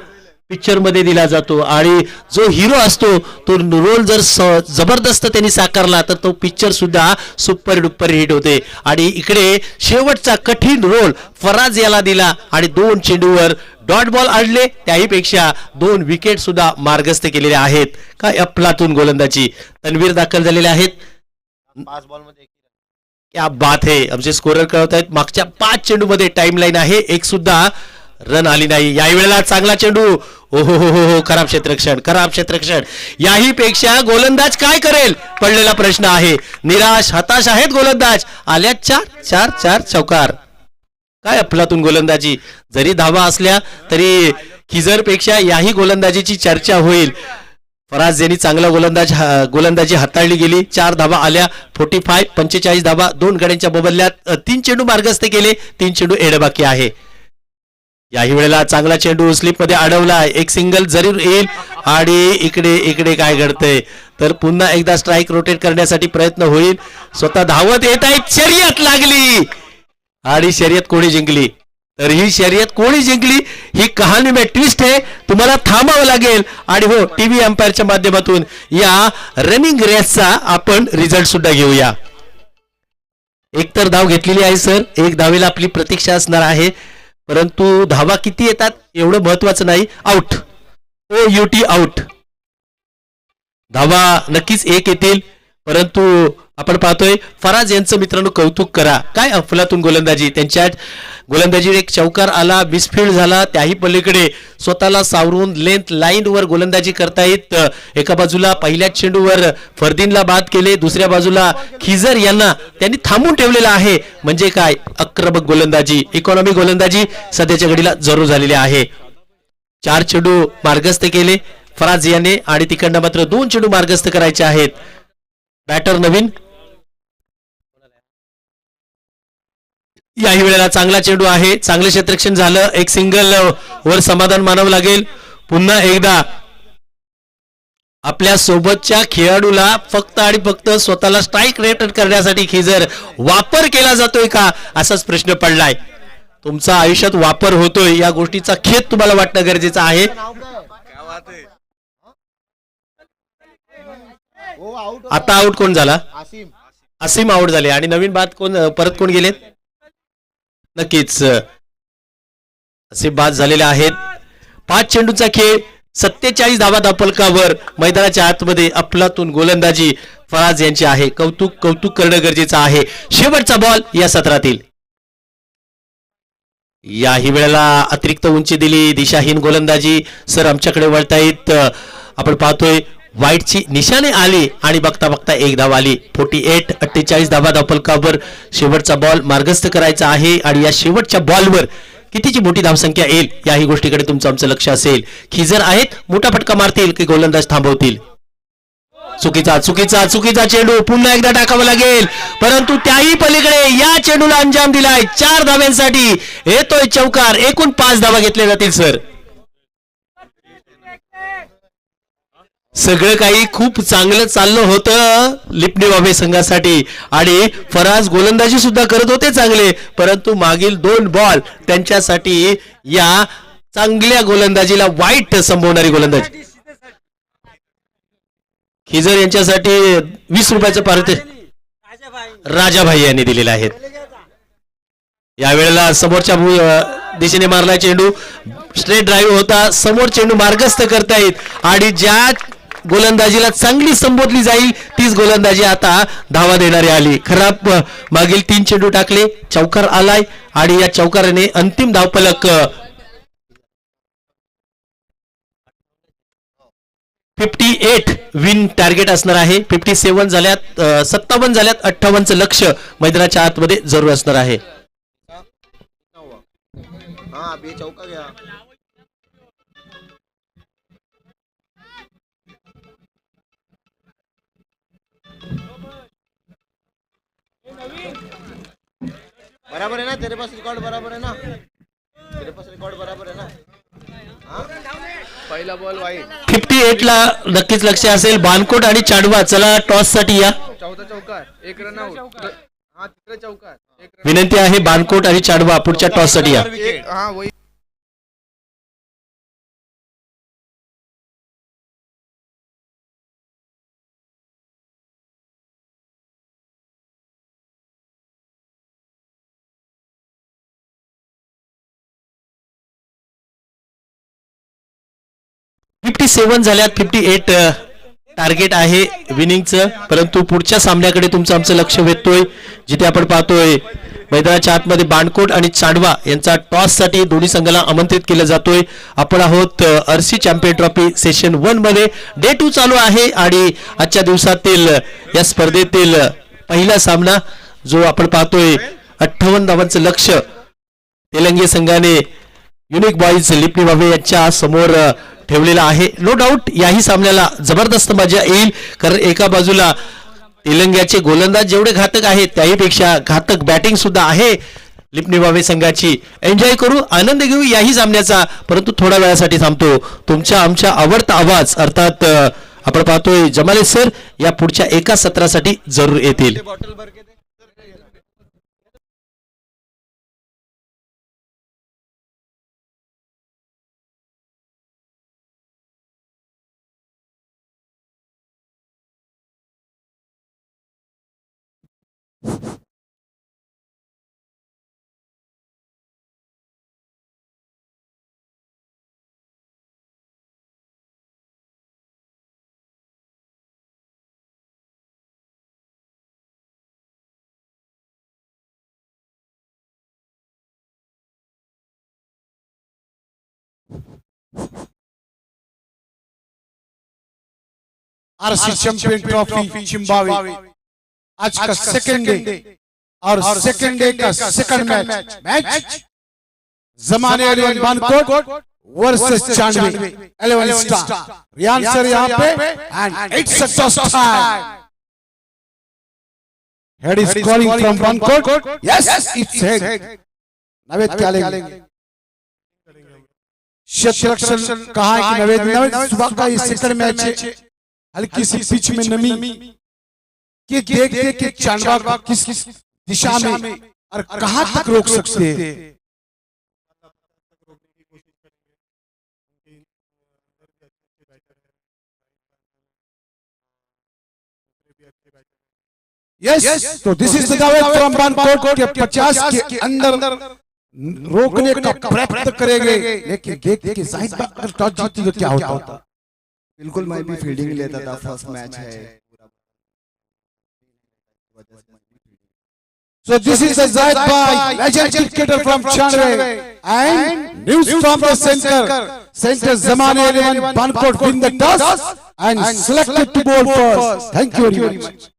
Speaker 1: पिक्चर मध्ये दिला जातो आणि जो हिरो असतो तो रोल जर जबरदस्त त्यांनी साकारला तर तो पिक्चर सुद्धा सुपर डुपर हिट होते. आणि इकडे शेवटचा कठीण रोल फराज याला दिला आणि 2 चेंडूवर डॉट बॉल आणले, त्याही पेक्षा 2 विकेट सुद्धा मार्गस्थ केलेले आहेत. काय अफलातून गोलंदाजी. तन्वीर दाखल झालेले आहेत.
Speaker 2: 5 बॉल मध्ये
Speaker 1: क्या बात है. आमचे स्कोरर कळवत आहेत मागच्या 5 चेंडू मध्ये टाइम लाईन आहे, एक सुद्धा रन आली नाही. याही वेळेला चांगला चेंडू. ओहो हो हो, खराब क्षेत्ररक्षण. याही पेक्षा गोलंदाज काय करेल पडलेला प्रश्न आहे. निराश, हताश आहेत गोलंदाज. आल्या 4 चौकार. काय अफलातून गोलंदाजी. जरी धावा असल्या तरी खिजर पेक्षा याही गोलंदाजीची चर्चा होईल. फराज यांनी चांगला गोलंदाजी हाताळली गेली. 4 धावा आल्या. 45 धावा 2 गड्यांच्या बदल्यात 3 चेंडू मार्गस्थ केले, 3 चेंडू एडे बाकी आहे. याही वेळेला चांगला चेंडू स्लिप मध्ये अडवला, एक सिंगल जरूर येईल. आणि इकडे काय घडतंय तर पुन्हा एकदा स्ट्राईक रोटेट करण्यासाठी प्रयत्न होईल. स्वतः धावत येत आहेत. शर्यत लागली आणि शर्यत कोणी जिंकली? तर ही शर्यत कोणी जिंकली ही कहाणी में ट्विस्ट आहे. तुम्हाला थांबावं लागेल आणि हो, टीव्ही अंपायरच्या माध्यमातून या रनिंग रेसचा आपण रिझल्ट सुद्धा घेऊया. एक तर धाव घेतलेली आहे सर, एक धावेला आपली प्रतीक्षा असणार आहे, परंतु धावा किती येतात एवढं महत्वाचं नाही. Out, OUT out. धावा नक्कीच 1 येतील, परंतु आपण पाहतोय फराज यांचं मित्रांनो कौतुक करा. काय अफलातून गोलंदाजी. त्यांच्या गोलंदाजीवर एक चौकार आला, मिसफील्ड झाला, त्याही पलीकडे स्वतःला सावरून लेंथ लाईन वर गोलंदाजी करतायत. एका बाजूला पहिल्या चेंडूवर फरदीनला बाद केले, दुसऱ्या बाजूला खिजर यांना त्यांनी थांबून ठेवलेला आहे. म्हणजे काय आक्रमक गोलंदाजी, इकॉनॉमी गोलंदाजी सध्याच्या घडीला जरूर झालेली आहे. 4 चेंडू मार्गस्थ केले फराज याने आणि तिकडनं मात्र 2 चेंडू मार्गस्थ करायचे आहेत. बॅटर नवीन. याही वेळेला चांगला चेंडू आहे, चांगले क्षेत्ररक्षण झालं, एक सिंगल वर समाधान मानावं लागेल. पुन्हा एकदा आपल्या सोबतच्या खेळाडूला फक्त आणि फक्त स्वतःला स्ट्राईक रेट करण्यासाठी खिजर वापर केला जातोय का असाच प्रश्न पडलाय. तुमचा आयुष्यात वापर होतोय या गोष्टीचा खेद तुम्हाला वाटणं गरजेचं आहे. आता आउट कोण झाला?
Speaker 2: आसिम.
Speaker 1: असीम आउट झाले आणि नवीन बाद कोण परत कोण गेलेत? नक्कीच असीम बाद झालेले आहेत. 5 चेंडूचा खेळ, 47 धावा दापलकावर मैदानाच्या आतमध्ये अफलातून गोलंदाजी फराज यांची आहे. कौतुक कौतुक करणं गरजेचं आहे. शेवटचा बॉल या सत्रातील. याही वेळेला अतिरिक्त उंची दिली, दिशाहीन गोलंदाजी. सर आमच्याकडे वळतायत. आपण पाहतोय वाईटची निशाणे आली आणि बघता बघता एक धाव आली. 48 धावा दापलकावर शेवटचा बॉल मार्गस्थ करायचा आहे आणि या शेवटच्या बॉलवर कितीची मोठी धावसंख्या येईल याही गोष्टीकडे तुमचं आमचं लक्ष असेल. खिजर आहेत, मोठा फटका मारतील की गोलंदाज थांबवतील. चुकीचा चुकीचा चुकीचा चेंडू पुन्हा एकदा टाकावा लागेल, परंतु त्याही पलीकडे या चेंडूला अंजाम दिलाय. 4 धाव्यांसाठी येतोय चौकार. एकूण 5 धावा घेतल्या जातील. सर सगळं काही खूप चांगलं चाललं होतं लिपणी बाबे संघासाठी आणि फराज गोलंदाजी सुद्धा करत होते चांगले, परंतु मागील 2 बॉल त्यांच्यासाठी या चांगल्या गोलंदाजीला वाईट संभवणारी गोलंदाजी. खिजर यांच्यासाठी 20 रुपयाचं पारितोषिक राजाभाई यांनी दिलेलं आहे. यावेळेला समोरच्या दिशेने मारला चेंडू, स्ट्रेट ड्राईव्ह होता. समोर चेंडू मार्गस्थ करतायत आणि ज्या गोलंदाजीला चांगली संबोधली जाईल तीच गोलंदाजी आता धावा देणारी आली. खराब मागील 3 चेंडू टाकले, चौकार आलाय आणि या चौकाराने अंतिम धावफलक 58 विन टार्गेट असणार आहे. 57 झाल्यात, 57 झाल्यात, 58चं लक्ष मैदानाच्या आतमध्ये जरूर असणार आहे.
Speaker 2: हाँ अब ये चौका गया. बराबर है ना, तेरे पास रिकॉर्ड बराबर है ना, तेरे पास रिकॉर्ड बराबर है ना. हाँ? पहिला बॉल वाईट.
Speaker 1: 58 ला नक्कीच लक्ष असेल. बानकोट आणि चांडवा चला टॉस साठी या.
Speaker 2: चौथा चौकार, 1 रन आउट. हाँ तिसरा चौकार, 1 रन.
Speaker 1: विनंती आहे बानकोट आणि चांडवा पुढच्या टॉस साठी या.
Speaker 2: हाँ वही.
Speaker 1: फिफ्टी 57 झाल्यात, 58 टार्गेट आहे विनिंगचं, परंतु पुढच्या सामन्याकडे तुमचं आमचं लक्ष वेधतोय जिथे आपण पाहतोय मैदानाच्या आतमध्ये बाणकोट आणि चांडवा यांचा टॉस साठी दोन्ही संघाला आमंत्रित केलं जातोय. आपण आहोत आरसी चॅम्पियन ट्रॉफी सेशन 1 मध्ये. डे 2 चालू आहे आणि आजच्या दिवसातील या स्पर्धेतील पहिला सामना जो आपण पाहतोय 58 धावांचं लक्ष तेलंगी संघाने युनिक बॉईज लिपणी बाबे यांच्या समोर ठेवलेला आहे. नो डाऊट याही सामन्याला जबरदस्त मजा येईल, कारण एका बाजूला तेलंग्याचे गोलंदाज जेवढे घातक आहेत त्याहीपेक्षा घातक बॅटिंग सुद्धा आहे लिपणी बाबे संघाची. एन्जॉय करू, आनंद घेऊ याही सामन्याचा, परंतु थोड्या वेळासाठी थांबतो. तुमच्या आमच्या आवडता आवाज अर्थात आपण पाहतोय जमाले सर या पुढच्या एका सत्रासाठी जरूर येतील.
Speaker 4: आरसी चैंपियन ट्रॉफी चिंबावे आज का सेकंड डे और सेकंड डे का सेकंड मैच जमाने 11 Bankot versus Chandve 11 star. Riyan sir यहाँ पे and it's a toss time. Head is calling from Bankot. Yes it's head. Naved क्या लेंगे? क्षेत्ररक्षण कहा है कि नवेद सुबह का ये सेकंड मैच है. हल्की सी पिच में नमी कि देखते कि चांडवा किस दिशा में और कहां तक रोक सकते हैं। यस, तो दिस इज द दावत फ्रॉम बानकोट के 50 के अंदर रोकने का प्रयत्न करेंगे, लेकिन देखते कि जाहिद अगर टॉस जीती तो क्या होता।
Speaker 5: बिल्कुल, मैं भी फील्डिंग लेता था, फर्स्ट मैच है।
Speaker 4: So this is a Zaid Bhai, legend cricketer from Chandway, and news from the center. Center Zamane 11 Bankot win the toss and selected to bowl first. Thank you very much.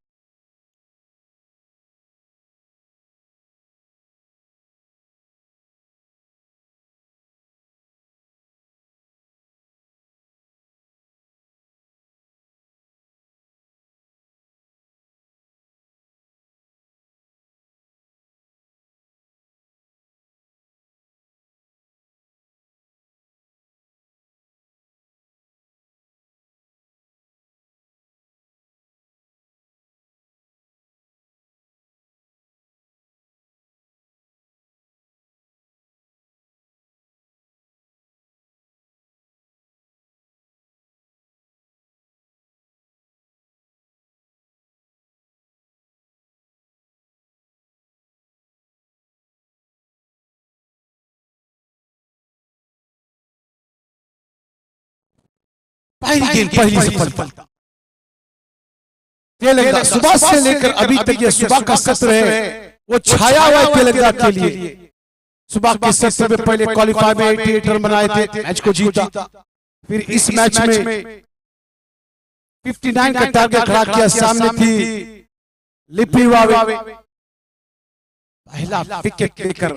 Speaker 4: पहली सफलता तेलंगाना सुबह से लेकर अभी तक ये सुबह का सत्र है वो छाया हुआ है तेलंगाना के लिए। सुबह के सत्र में पहले क्वालिफाई में 88 रन बनाए थे, मैच को जीता। फिर इस मैच में 59 का टारगेट खड़ा किया, सामने थी लिपिवावे। पहला विकेट लेकर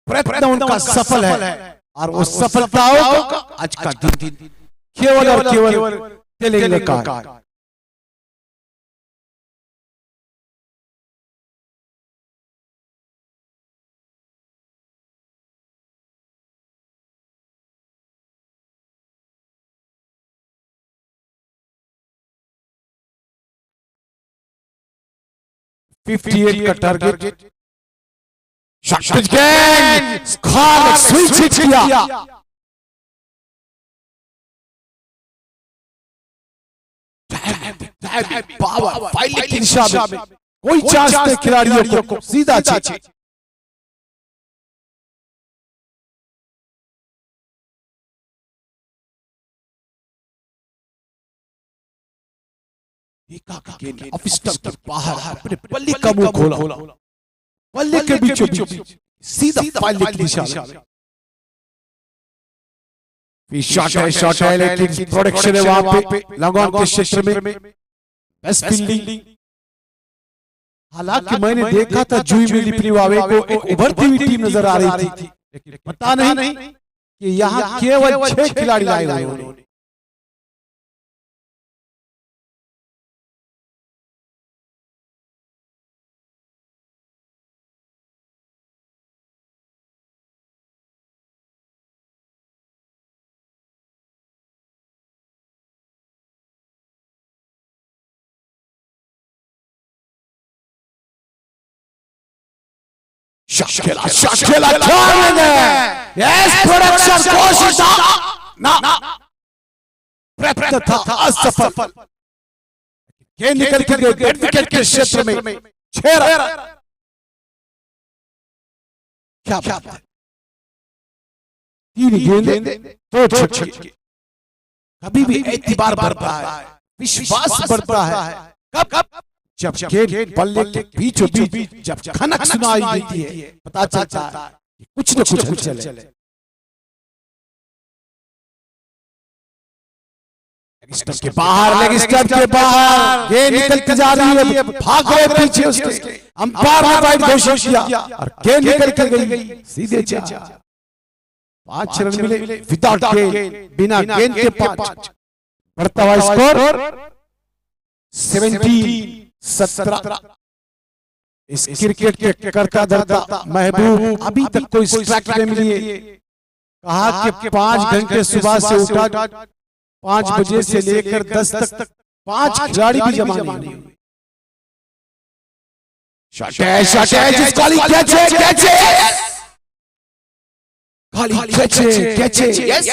Speaker 4: प्रयत्न उनका सफल है और वो सफलताओं का आज का दिन केवल और केवल तेलंगाना का। $58 का टारगेट, शॉट गेंद खान स्विच किया। पावर फाइल की दिशा में कोई चांस नहीं खिलाड़ियों को, सीधा छक्का। ऑफ स्टंप के बाहर अपने बल्ले का मुंह खोला, बल्ले के बीचों बीच सीधा फाइल की दिशा में। शॉट है लेकिन प्रोडक्शन है वहां पे लॉन्ग के क्षेत्र में। बेस्ट फील्डिंग, हालांकि मैंने देखा था जुई में लिपिवावे को एक उभरती हुई टीम नजर आ रही थी, लेकिन पता नहीं कि यहाँ केवल 6 खिलाड़ी आए हुए हैं। शॉट खेला यस, प्रोडक्शन कोशिश ना प्रयत्न था असफल। गेंद निकल के गई डेड विकेट के क्षेत्र में 6 रन। क्या बात है, 3 गेंद 2 छक्के। कभी भी एतबार बढ़ता है, विश्वास बढ़ता है कब जब गेंद बल्ले के बीचों बीच जब खनक सुनाई देती है, पता चलता है कि कुछ न कुछ हलचल है। लेग स्टंप के बाहर गेंद निकल के जा रही है, भाग गए पीछे उसके, अंपायर ने वाइड घोषित किया और गेंद निकल के गई सीधे 5 रन मिले विदाउट गेंद, बिना गेंद के 5। बढ़ता हुआ स्कोर 17। इस क्रिकेट के करता धरता महबूब अभी तक कोई स्ट्राइक नहीं मिली है। कहा कि 5 घंटे सुबह से उठा, 5 बजे से लेकर 10 तक 5 खिलाड़ी भी जमा नहीं हुए। शॉट है जिस कॉली कैच है yes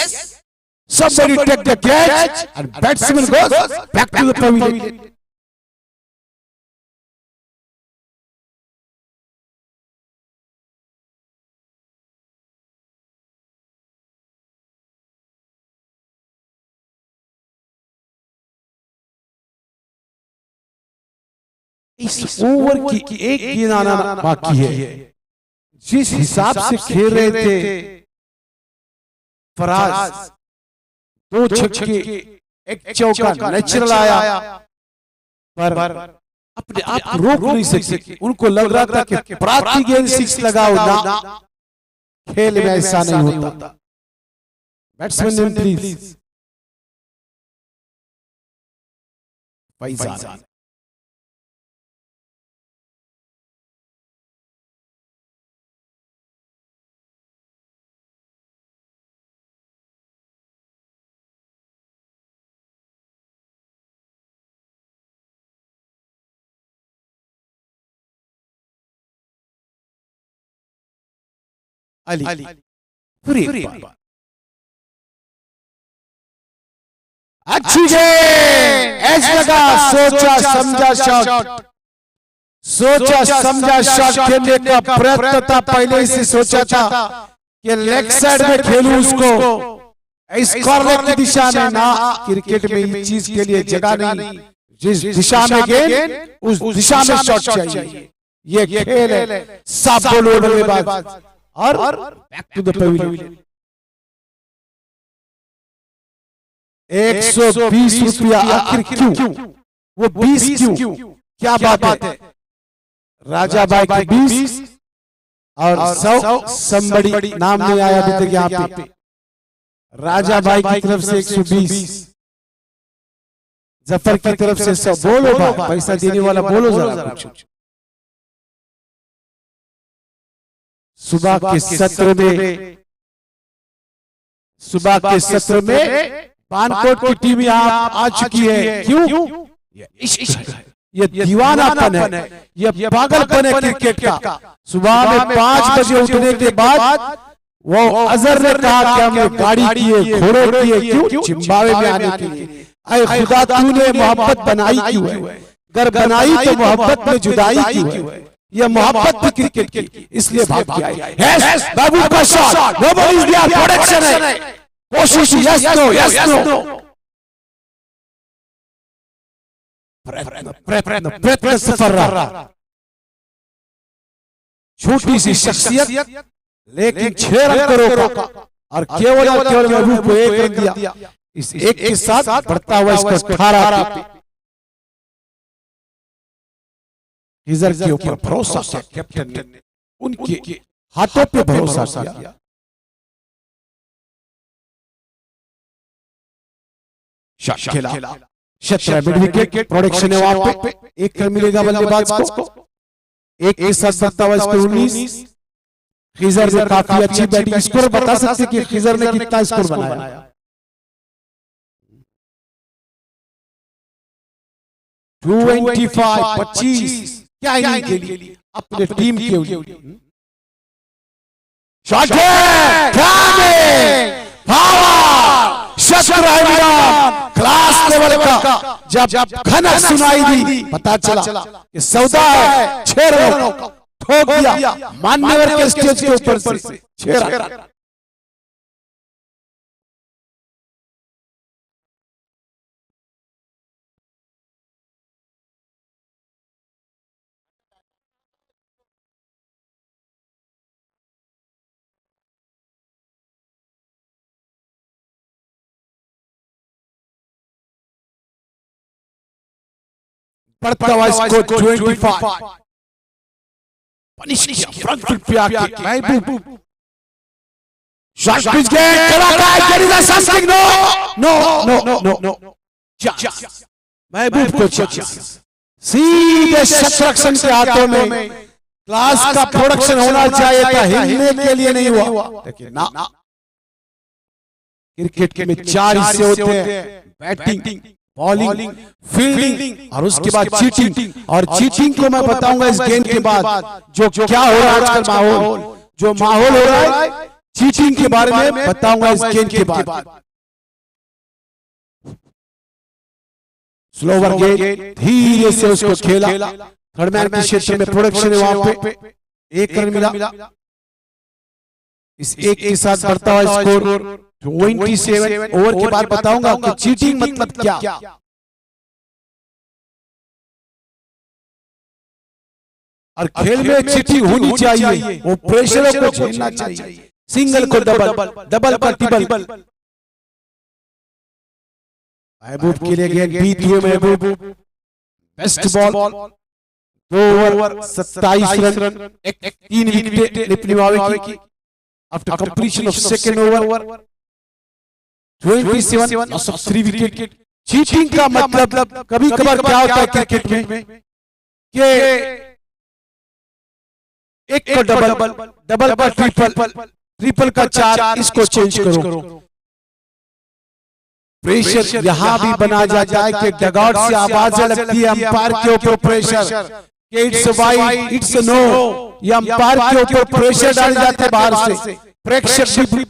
Speaker 4: somebody take the catch and batsman goes back to the pavilion. Is over की एक गेंद आना बाकी है। जिस हिसाब से खेल रहे थे फराज, 2 छक्के 1 चौका नेचुरल आया, पर अपने आप रोक नहीं सके। उनको लग रहा था कि प्राप्ति गेंद 6 लगाओ ना, खेल में ऐसा नहीं होता। बैट्समैन प्लीज फैजान अली पूरी अच्छी गेंद, एज लगा, सोचा समझा शॉट खेलने का प्रयत्न था। पहले से सोचा था कि लेग साइड में खेलूं उसको, इस कॉर्नर की दिशा में ना। क्रिकेट में इस चीज के लिए जगह नहीं, जिस दिशा में गेंद उस दिशा में शॉट चाहिए। ये खेल है, साफ बोलो बल्लेबाज और बैक टू द पवेलियन। 120 रुपया आखिर क्यों? वो 20 क्यों? क्या बात है? राजा भाई की 20 और 100 somebody नाम नहीं आया अभी तक यहाँ पे। राजा भाई की तरफ से 120, जफर की तरफ से 100। बोलो भाई, पैसा देने वाला बोलो जरा कुछ। सुबह के सत्र में पानकोट की टीम यहाँ आ चुकी है। क्यों? ये इश्क है, ये दीवानापन है, ये पागलपन है क्रिकेट का। सुबह में 5 बजे उठने के बाद वो अजहर ने कहा कि हमने गाड़ी किए, घोड़े किए, क्यों? जिम्बाब्वे में आने के लिए। अरे खुदा, तूने मोहब्बत बनाई क्यों है? अगर बनाई तो मोहब्बत में जुदाई क्यों है? यह मोहब्बत भी क्रिकेट की, इसलिए भाग के आए। यस बाबू का shot, nobody is there, production है, कोशिश, यस नो प्रयत्न सफल रहा। छोटी सी शख्सियत लेकिन 6 रन करो का, और केवल महबूब को 1 रन दिया। इस एक के साथ बढ़ता हुआ इसको 18 पे खिजर के ऊपर भरोसा किया कैप्टन ने, उनके हाथों पे भरोसा किया। शॉट खेला, 17 मिड विकेट प्रोडक्शन है वहां पे। 1 रन मिलेगा बल्लेबाज को। 1 के साथ 27 पे 19। खिजर ने काफी अच्छी बैटिंग, स्कोर बता सकते कि खिजर ने कितना स्कोर बनाया। 25 क्या इनिंग के लिए, अपने टीम के लिए। शॉट है, क्लास लेवल का। जब खनक सुनाई दी, पता चला कि सौदा है। 6 रनों का ठोक दिया मान्यवर के स्टेज के ऊपर से 6 रन। बढ़ता हुआ स्कोर 25। पनिश किया फ्रंट फुट पे आके महबूब। शॉट पिच गेट चला गया, there is something, no Mahboob को चांस। सीधे शतरक्षण के हाथों में। क्लास का प्रोडक्शन होना चाहिए था, हिलने के लिए नहीं हुआ। लेकिन ना, क्रिकेट में 4 हिस्से होते हैं, बैटिंग, बॉलिंग, फील्डिंग और उसके बाद चीटिंग। और चीटिंग को मैं बताऊंगा इस गेम के बाद जो क्या हो रहा है आजकल माहौल, जो माहौल हो रहा है चीटिंग के बारे में बताऊंगा इस गेम के बाद। स्लोवर गेट, धीरे से उसको खेला, थर्ड मैन के क्षेत्र में प्रोडक्शन है, वहां पे 1 रन मिला। इस 1 के साथ बढ़ता हुआ स्कोर 27 ओवर के बाद बताऊंगा कि चीटिंग मतलब क्या। और खेल में चीटिंग होनी चाहिए, वो प्रेशर को झेलना चाहिए, सिंगल को डबल, डबल को ट्रिपल। महबूब के लिए गेंद बीत हुए, Mahboob best ball, 2 over 27 run, 3 wicket Lipnivave की। After completion of second over 27 loss of 3 wicket. Cheating का मतलब कभी कभार क्या होता है क्रिकेट में कि एक का डबल, डबल का ट्रिपल, ट्रिपल का 4, इसको चेंज करो। प्रेशर यहां भी बना जाता है कि डगआउट से आवाज लगती है अंपायर के ऊपर प्रेशर कि इट्स वाइड, इट्स नो। ये अंपायर के ऊपर प्रेशर डाल जाते हैं बाहर से, प्रेक्षक भी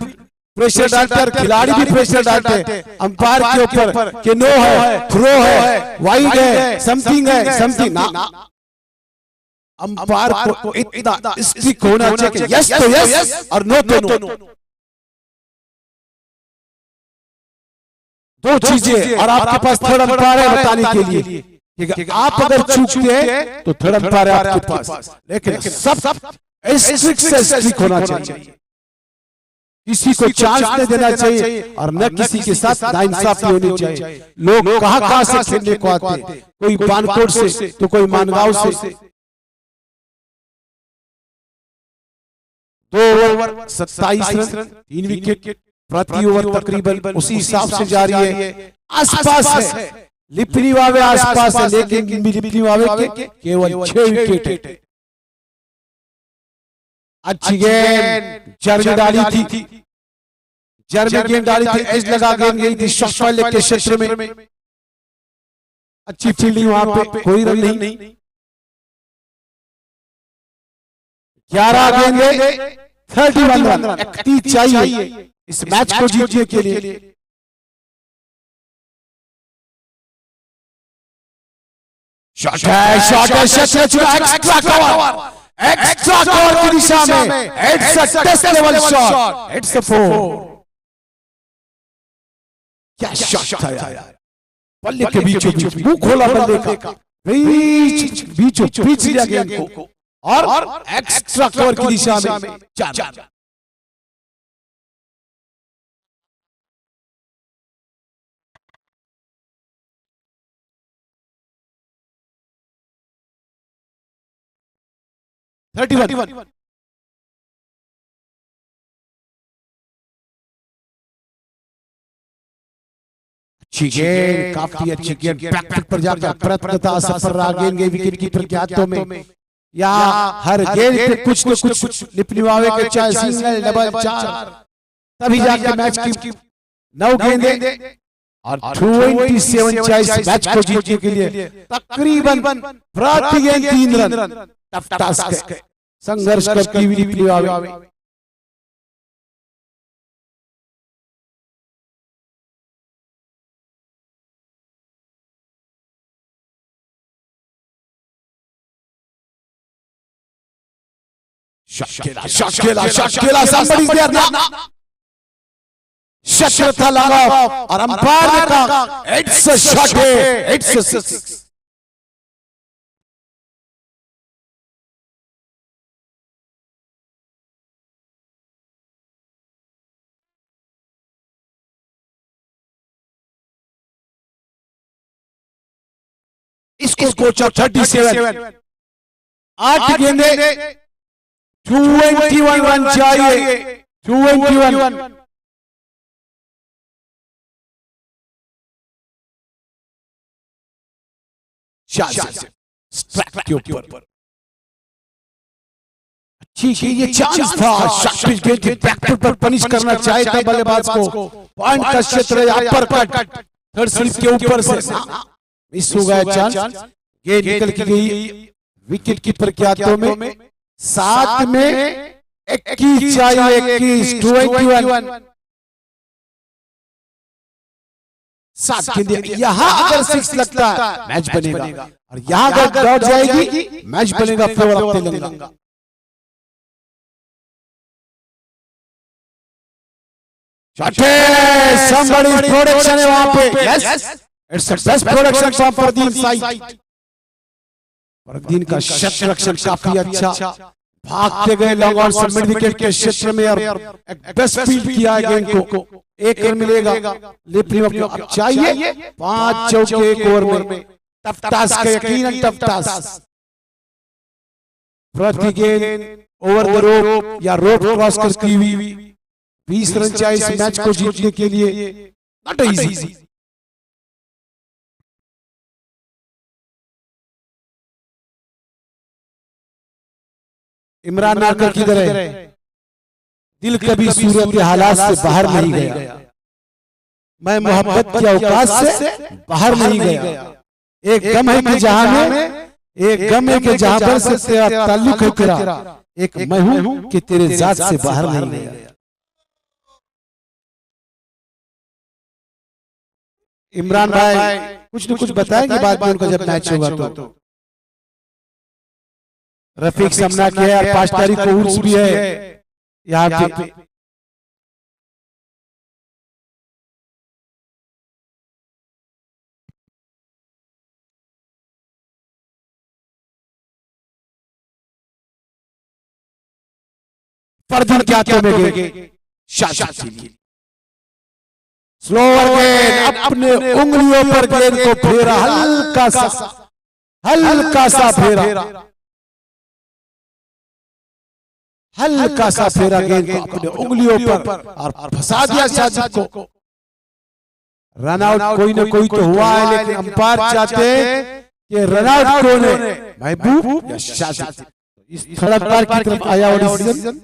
Speaker 4: प्रेशर डालते हैं, खिलाड़ी भी प्रेशर डालते हैं अंपायर के ऊपर कि नो है, थ्रो है, वाइड है, समथिंग है, समथिंग ना। अंपायर को इतना स्ट्रिक्ट होना चाहिए कि यस तो यस और नो तो नो, दो चीजें। और आपके पास थर्ड अंपायर है बताने के लिए कि आप अगर चूकते हैं तो थर्ड अंपायर है आपके पास, लेकिन सब स्ट्रिक्ट से स्ट्रिक्ट होना चाहिए, किसी को चांस नहीं देना चाहिए और न किसी के साथ नाइंसाफी होनी चाहिए। लोग कहां से खेलने को आते हैं, कोई बानकोट से तो कोई मानगांव से। 2 ओवर 27 रन, 3 विकेट, प्रति ओवर तकरीबन उसी हिसाब से जारी है। आसपास है लिपनिवावे, आसपास है, लेकिन लिपनिवावे के केवल 6 विकेट है। अच्छी गेंद जर्मी डाली थी, जर्मी गेंद डाली थी, एज लगा गेंद गई थी शॉट वाले के क्षेत्र में। अच्छी फील्डिंग वहां पे, कोई रन नहीं। 11 गेंदें 31 रन, 31 चाहिए इस मैच को जीतने के लिए। शॉट है, शॉट है, एक्स्ट्रा कवर, एक्स्ट्रा कवर की दिशा में, it's a test level shot, it's a 4। क्या शॉट था यार, बल्ले के बीचों बीच, मुंह खोला बल्ले का, बीचों बीच लिया गेंद को और एक्स्ट्रा कवर की दिशा में 4। अच्छी गेंद, काफी अच्छी गेंद, बैकफुट पर जाकर प्रयत्न था, सफर रहा गेंद गई विकेट कीपर के हाथों में। या हर गेंद पे कुछ न कुछ लिपनिवावे के चाहे सिंगल, डबल, 4, तभी जाके मैच की 9 गेंदें और 27 चाहिए मैच को जीतने के लिए। तकरीबन प्रति गेंद 3 रन, टफ टास्क है, संघर्ष करती हुई लिपनिवावे। Shakira, somebody's there now. Shut था लगा और अंपायर ने कहा it's a shot, it's a 6। इसको स्कोर 37, 8 गेंदें 21 रन चाहिए, 21। स्ट्राइक के ऊपर ठीक है, ये चांस था, शॉट गेंद के बैकफुट पर पनिश करना चाहिए था बल्लेबाज को। पॉइंट का क्षेत्र है, अपर कट थर्ड स्लिप के ऊपर से मिस हो गया चांस, गेंद निकल के गई विकेट कीपर के हाथों में। 7 में 21 चाहिए, 21 7 गेंद। यहां अगर 6 लगता है मैच बनेगा, और यहां अगर डॉट जाएगी मैच बनेगा favour of Telangana. somebody's production है वहां पे। yes, it's the best production from Pardeen side. Pardeen का शत रक्षण काफी अच्छा, भागते गए लॉन्ग ऑन सब मिड विकेट के क्षेत्र में, और एक बेस्ट फील्ड किया है गेंद को। 1 रन मिलेगा लेफ्ट को। अब चाहिए 5 चौके 1 ओवर में। टफ टास्क है, यकीनन टफ टास्क। प्रति गेंद ओवर द रोप या रोप क्रॉस करती हुई 20 रन चाहिए इस मैच को जीतने के लिए। Not easy. इमरान नारकर किधर है? दिल कभी सूरत के हालात से बाहर नहीं गया, मैं मोहब्बत के औकात से बाहर नहीं गया। एक गम है कि जहां में, एक गम है कि जहां पर से तेरा ताल्लुक है तेरा, एक मैं हूं कि तेरे जात से बाहर नहीं गया। इमरान भाई कुछ न कुछ बताएंगे बाद में उनका जब मैच होगा तो। रफीक समना के है, 5 तारीख को उर्स भी है यहाँ पे। परदीन के हाथों में गए शाबाश। स्लोअर गेंद, अपने उंगलियों पर गेंद को फेरा, हल्का सा फेरा, हल्का सा फेरा गेंद को अपने उंगलियों पर और फंसा दिया साजिद को। रन आउट कोई ना कोई तो हुआ है, लेकिन अंपायर चाहते हैं कि रन आउट कौन है, महबूब या शाजिद। इस थर्ड अंपायर की तरफ आया और डिसीजन।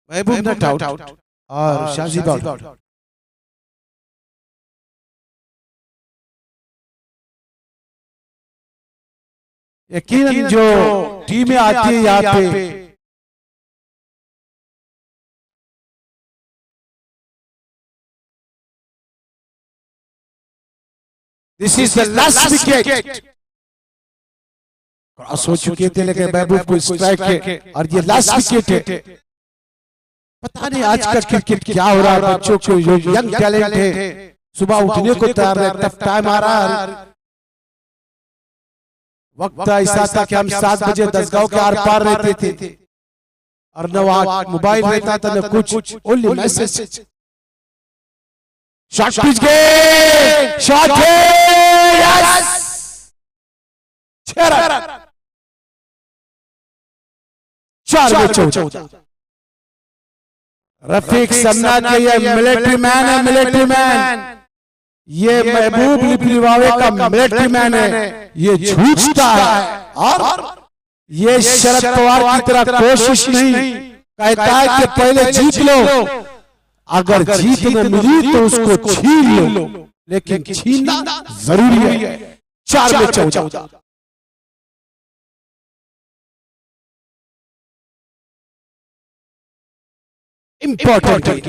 Speaker 4: महबूब नॉट आउट और शाजिद आउट। यकीनन जो टीमें आती है यहाँ पे, this is the last wicket. Cross हो चुके थे लेकिन महबूब को स्ट्राइक है और ये लास्ट विकेट है। पता नहीं आज का क्रिकेट क्या हो रहा है, बच्चों को जो यंग टैलेंट है सुबह उठने को तैयार है, टफ टाइम आ रहा है। वक्त ऐसा था कि हम 7 बजे 10 गांव के आर पार रहते थे और न वहां मोबाइल रहता था न कुछ, ओनली मैसेज। शॉट पिच गए, शॉट यस 6 रन 4 में 14। रफीक समना के ये मिलिट्री मैन है, मिलिट्री मैन। ये महबूब लिपलिवावे का मिलिट्री मैन है, ये झूठता है और ये शरद पवार की तरह कोशिश नहीं, कहता है कि पहले जीत लो, अगर जीत न मिली तो उसको छीन लो, लेकिन छीनना जरूरी है। 4 में 14। इंपॉर्टेंट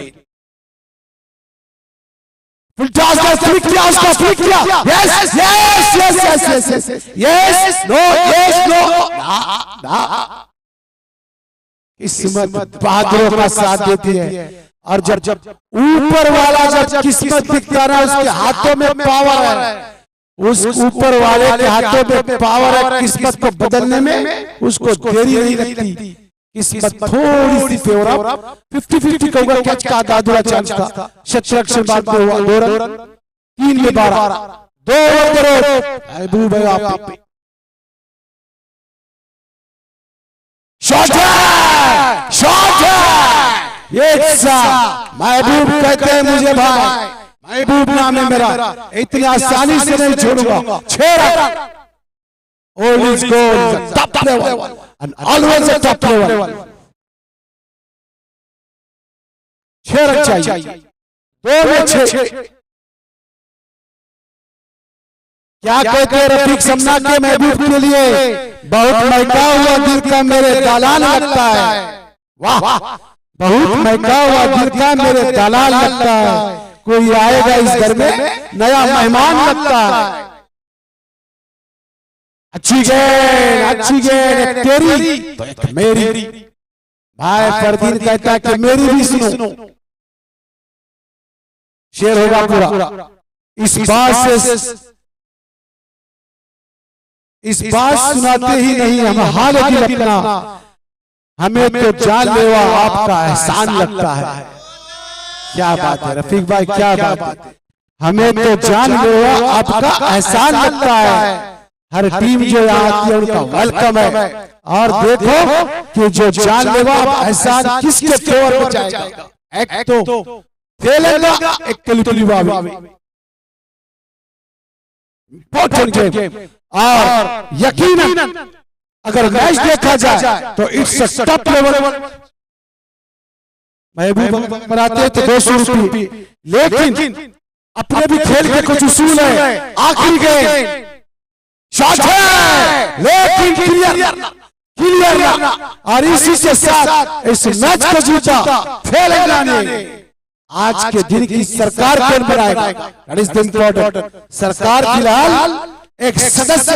Speaker 4: Full toss का flick किया उसका flick किया. Yes. No. किस्मत बहादुरों का साथ देती है. और जब ऊपर वाला जब किस्मत दिखता है ना, उसके हाथों में पावर है. उस ऊपर वाले के हाथों में पावर है किस्मत को बदलने में. उसको देरी नहीं लगती. किस्मत थोड़ी सी फेवर 50-50 का होगा. कैच का दादुरा चांस का शतरक्षण बाद में हुआ 2 रन 3 में 12 2 ओवर. महबूब भाई आप शॉट है. ये महबूब कहते हैं मुझे भाई. महबूब नाम है मेरा. इतनी आसानी से नहीं छोड़ूंगा. 6 run. Always goals, top level, and always a top level. 6 run चाहिए. 2 में 6. क्या कहते हैं रफीक समना के महबूब के लिए? बहुत महका हुआ दिल का मेरे दालान लगता है. वाह, बहुत महका हुआ दिल का मेरे दालान लगता है. कोई आएगा इस घर में नया मेहमान लगता है. अच्छी गेंद तेरी तो एक मेरी. भाई फरदीन कहता है कि मेरी भी सुनो. शेर होगा पूरा. इस बात सुनाते ही नहीं हम हाल की लगना. हमें तो जानलेवा आपका एहसान लगता है. क्या बात है रफीक भाई, क्या बात है. हमें तो जानलेवा आपका एहसान लगता है. हर टीम जो यहाँ आती है उनका वेलकम है. और देखो कि जो जानलेवा एहसान किसके फेवर में जाएगा. एक तो खेलेगा, एक कलितुलिवा भी. Important game. और यकीनन अगर मैच देखा जाए तो इट्स अ टॉप लेवल. महबूब बनाते थे 200 रुपये, लेकिन अपने भी खेल के कुछ उसूल है. आखिरी गेम शॉट है लेकिन क्लियर ना. और इसी के साथ इस मैच को जीता तेलंगाना ने. आज के दिन की सरकार कौन बनाएगा? That is the important. सरकार फिलहाल एक सदस्य